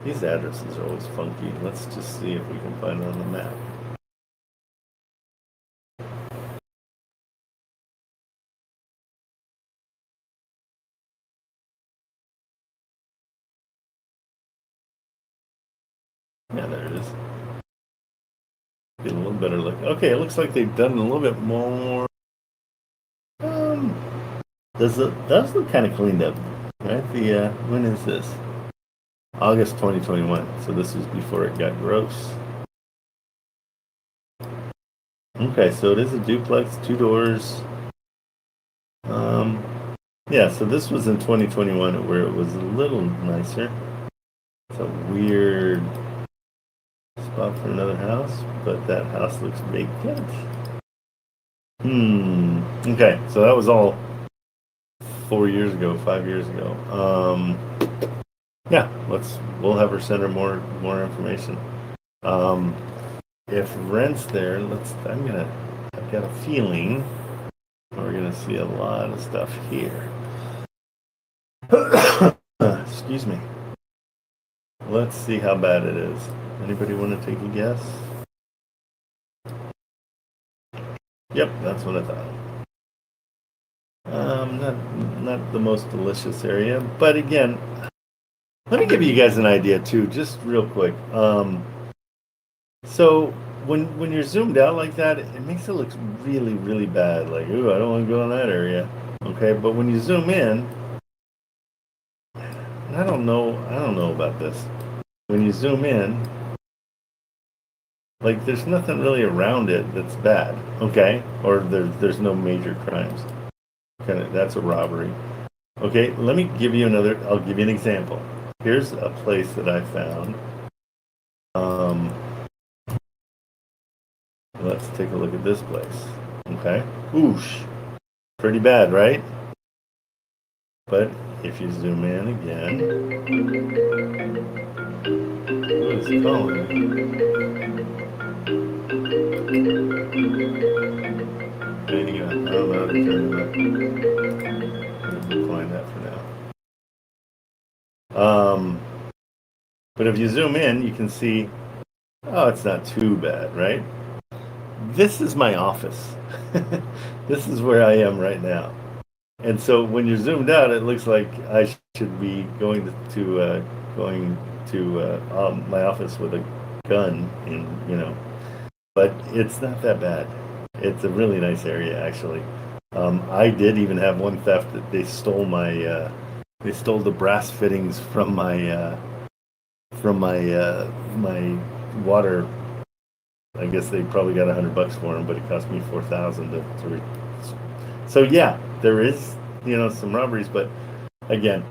These addresses are always funky. Let's just see if we can find it on the map. Yeah, there it is. Get a little better look. Okay, it looks like they've done a little bit more. Does look kind of cleaned up, right? The when is this? August 2021. So this was before it got gross. Okay, so it is a duplex, 2 doors. Yeah, so this was in 2021 where it was a little nicer. It's a weird spot for another house, but that house looks vacant. Okay, so that was all 4 years ago, 5 years ago. Yeah, we'll have her send her more information. If rent's there, I've got a feeling we're gonna see a lot of stuff here. Excuse me. Let's see how bad it is. Anybody want to take a guess? Yep, that's what I thought. Not the most delicious area, but again, let me give you guys an idea too, just real quick. So when you're zoomed out like that, it makes it look really, really bad. Like, ooh, I don't want to go in that area. Okay, but when you zoom in, I don't know about this. When you zoom in, like there's nothing really around it that's bad. Okay, or there's no major crimes. That's a robbery. Okay, let me give you I'll give you an example. Here's a place that I found. Let's take a look at this place. Okay, oosh, pretty bad, right? But if you zoom in again, what is it calling? There you go. I don't know how to turn it up. We'll decline that for now. But if you zoom in, you can see, oh, it's not too bad, right? This is my office. This is where I am right now. And so when you're zoomed out, it looks like I should be going to my office with a gun, but it's not that bad. It's a really nice area, actually. I did even have one theft that they stole the brass fittings from my water. I guess they probably got $100 for them, but it cost me $4,000 So yeah, there is, some robberies, but again,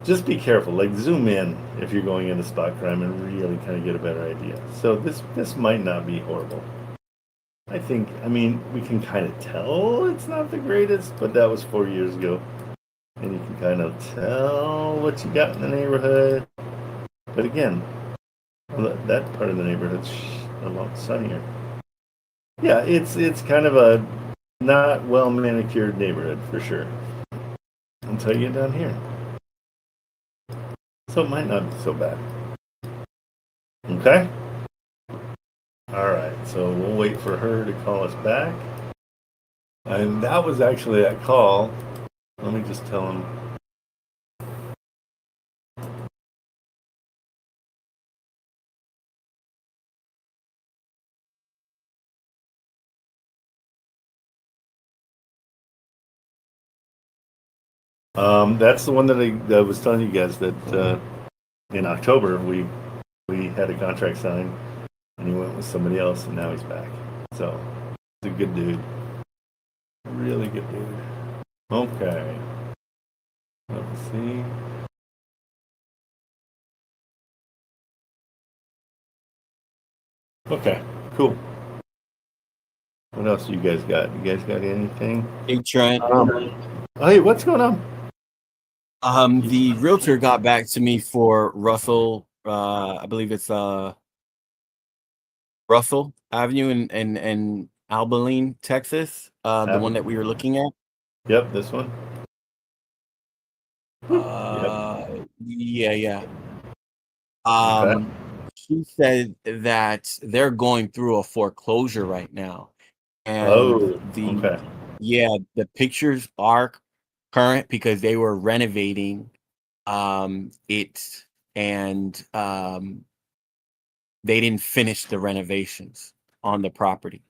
just be careful. Like zoom in if you're going into spot crime and really kind of get a better idea. So this might not be horrible. I mean, we can kind of tell it's not the greatest, but that was 4 years ago. And you can kind of tell what you got in the neighborhood. But again, that part of the neighborhood's a lot sunnier. Yeah, it's kind of a not well manicured neighborhood for sure. Until you get down here. So it might not be so bad. Okay? Alright, so we'll wait for her to call us back. And that was actually that call. Let me just tell him. That's the one that I was telling you guys that in October we had a contract signed and he went with somebody else and now he's back. So he's a good dude. Really good dude. Okay. Let's see. Okay, cool. What else you guys got? You guys got anything? Hey, Trent. Hey, what's going on? The realtor got back to me for Russell. I believe it's Russell Avenue in Abilene, Texas. The one that we were looking at. Yep, this one. Yeah. Okay. She said that they're going through a foreclosure right now, and okay. the pictures are current because they were renovating it, and they didn't finish the renovations. on the property.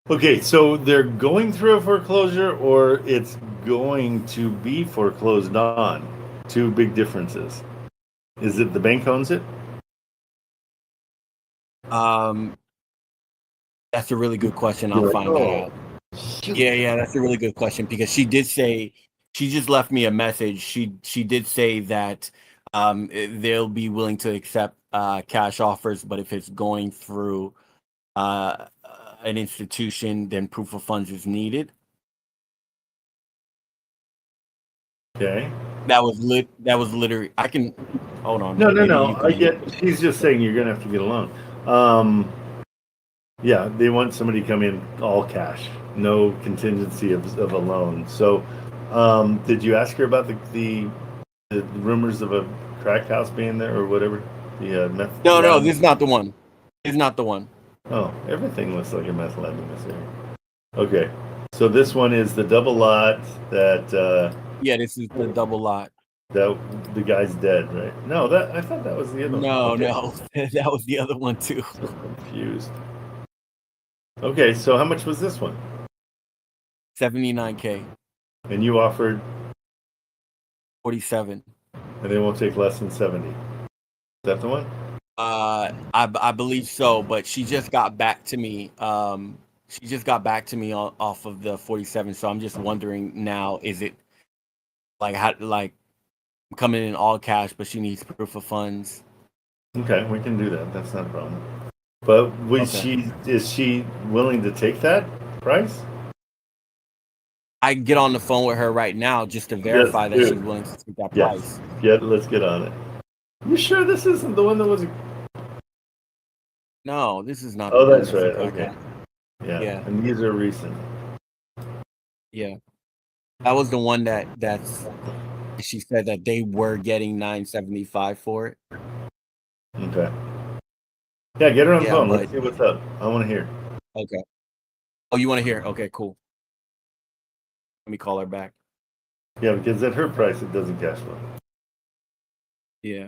Okay, so they're going through a foreclosure, or it's going to be foreclosed on. Two big differences. Is it the bank owns it? That's a really good question. I'll find that out. Yeah, that's a really good question because she did say, she just left me a message. She did say that they'll be willing to accept cash offers, but if it's going through an institution, then proof of funds is needed. Okay. That was literally. I can hold on. No. Maybe you I can- get. She's just saying you're gonna have to get a loan. Yeah, they want somebody to come in all cash, no contingency of a loan. So, did you ask her about the rumors of a crack house being there or whatever? The meth. No, lab? this is not the one. It's not the one. Oh, everything looks like a meth lab in this area. Okay, so this one is the double lot that Yeah, this is the double lot. that the guy's dead, right? No, that I thought that was the other one. No, Okay. no, that was the other one too. So confused. Okay, so how much was this one? 79K, And you offered, 47. and they won't take less than 70. Is that the one? I believe so, but she just got back to me. She just got back to me off of the 47. So I'm just wondering now, is it like how coming in all cash, but she needs proof of funds? Okay, we can do that. That's not a problem. But is she willing to take that price? I can get on the phone with her right now just to verify that do. she's willing to take that Yes. price. Let's get on it. You sure this isn't the one that was? No, this is not. Oh, the one that's that's right. a crack Okay. house. Yeah. Yeah. And these are recent. Yeah, that was the one that's. She said that they were getting 975 for it. Okay. Yeah, get her on the Yeah, phone. but- Let's see what's up. I want to hear. Okay. Oh, you want to hear? Okay, cool. Let me call her back. Yeah, because at her price, it doesn't cash flow. Yeah.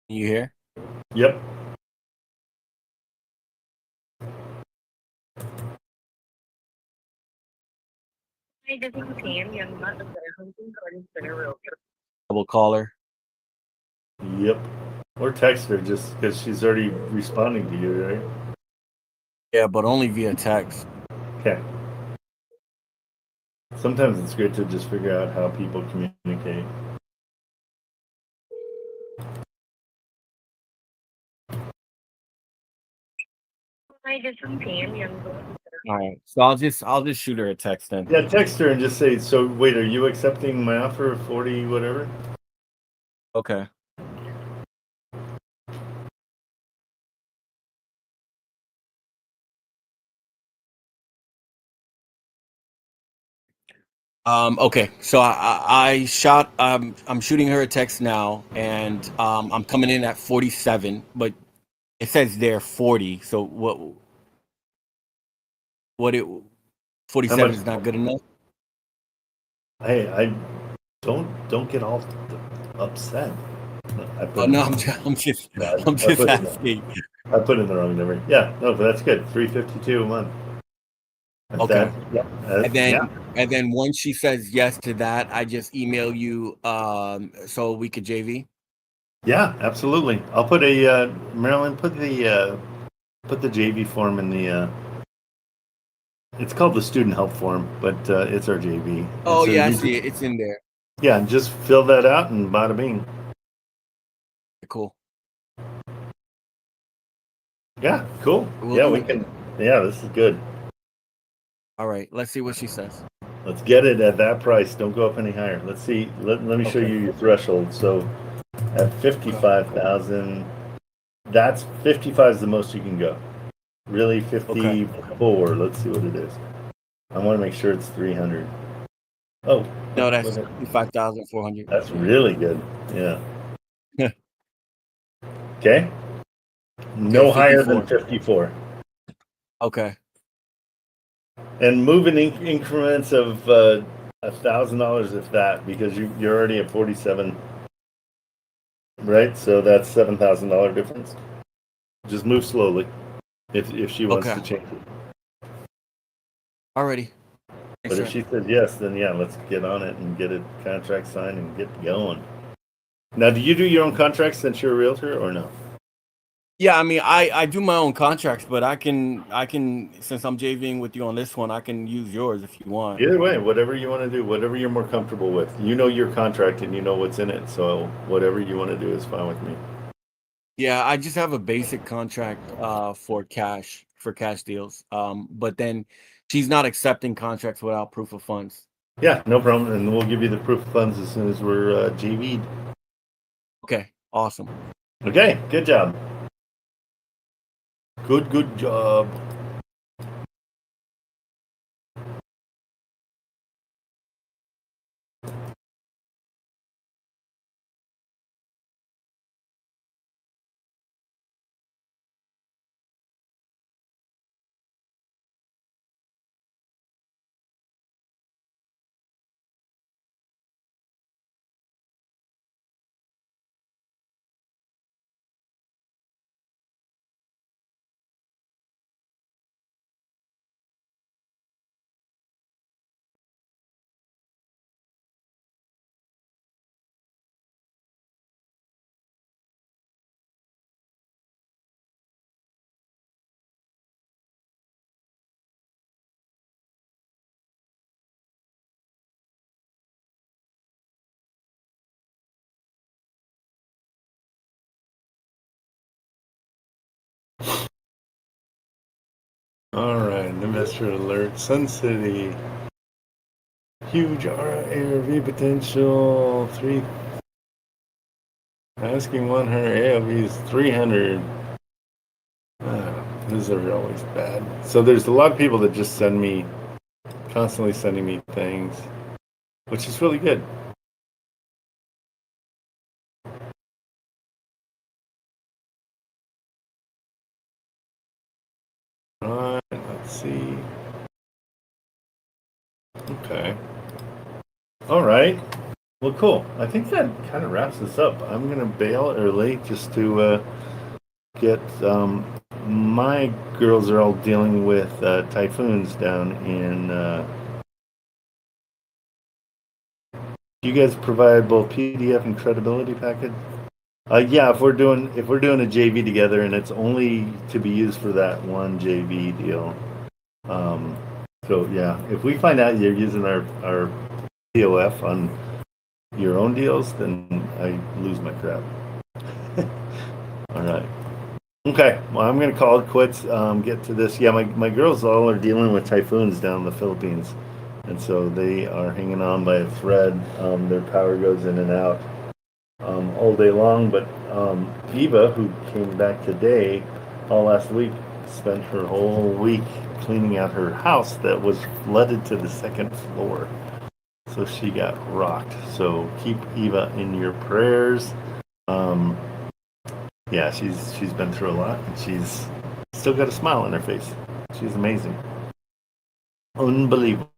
You hear? Yep. We'll call her. Yep. Or text her just because she's already responding to you, right? Yeah, but only via text. Okay. Sometimes it's good to just figure out how people communicate. All right. So I'll just shoot her a text then. Yeah, text her and just say, so wait, are you accepting my offer of 40 whatever? Okay. Okay, so I shot. I'm shooting her a text now, and I'm coming in at 47, but it says there 40. So what it 47 is not good enough. Hey, I don't get all upset. Oh no, I'm just asking. I put in the wrong number. Yeah, no, but that's good. 352 a month. That's Okay. that. Yeah. And then once she says yes to that, I just email you so we could JV. Yeah, absolutely. I'll put a Marilyn, put the JV form in the it's called the student help form, but it's our JV. Oh So yeah, I you see it. It's in there. Yeah, just fill that out and bada bing. Cool. Yeah, cool. We'll Yeah, do we it. can. Yeah, this is good. All right, let's see what she says. Let's get it at that price. Don't go up any higher. Let's see. Let me show Okay. you your threshold. So at 55,000, that's 55 is the most you can go. Really 54. Let's see what it is. I want to make sure it's 300. Oh. No, that's 55,400. That's really good. Yeah. Okay. No Okay, higher than 54. 54. Okay. And move in increments of $1,000 if that, because you're already at 47, right? So that's $7,000 difference. Just move slowly if she wants Okay. to change it. Alrighty. But if she says yes, then yeah, let's get on it and get a contract signed and get going. Now, do you do your own contracts since you're a realtor or no? Yeah, I mean, I do my own contracts, but I can since I'm JVing with you on this one, I can use yours if you want. Either way, whatever you want to do, whatever you're more comfortable with. You know your contract and you know what's in it, so whatever you want to do is fine with me. Yeah, I just have a basic contract for cash deals. But then she's not accepting contracts without proof of funds. Yeah, no problem, and we'll give you the proof of funds as soon as we're JV'd. Okay, awesome. Okay, good job. Good job. All right, investor alert. Sun City. Huge ARV potential. Asking one, her ARV is 300. These are always bad. So there's a lot of people that just constantly sending me things, which is really good. All right, let's see. Okay. All right. Well, cool. I think that kind of wraps us up. I'm going to bail early just to get my girls are all dealing with typhoons down in do you guys provide both PDF and credibility package? Yeah, if we're doing a JV together and it's only to be used for that one JV deal. So yeah, if we find out you're using our POF on your own deals, then I lose my crap. All right. Okay, well, I'm going to call it quits, get to this. Yeah, my girls all are dealing with typhoons down in the Philippines, and so they are hanging on by a thread. Their power goes in and out all day long, but Eva, who came back today, all last week, spent her whole week cleaning out her house that was flooded to the second floor. So she got rocked. So keep Eva in your prayers. Yeah, she's been through a lot, and she's still got a smile on her face. She's amazing. Unbelievable.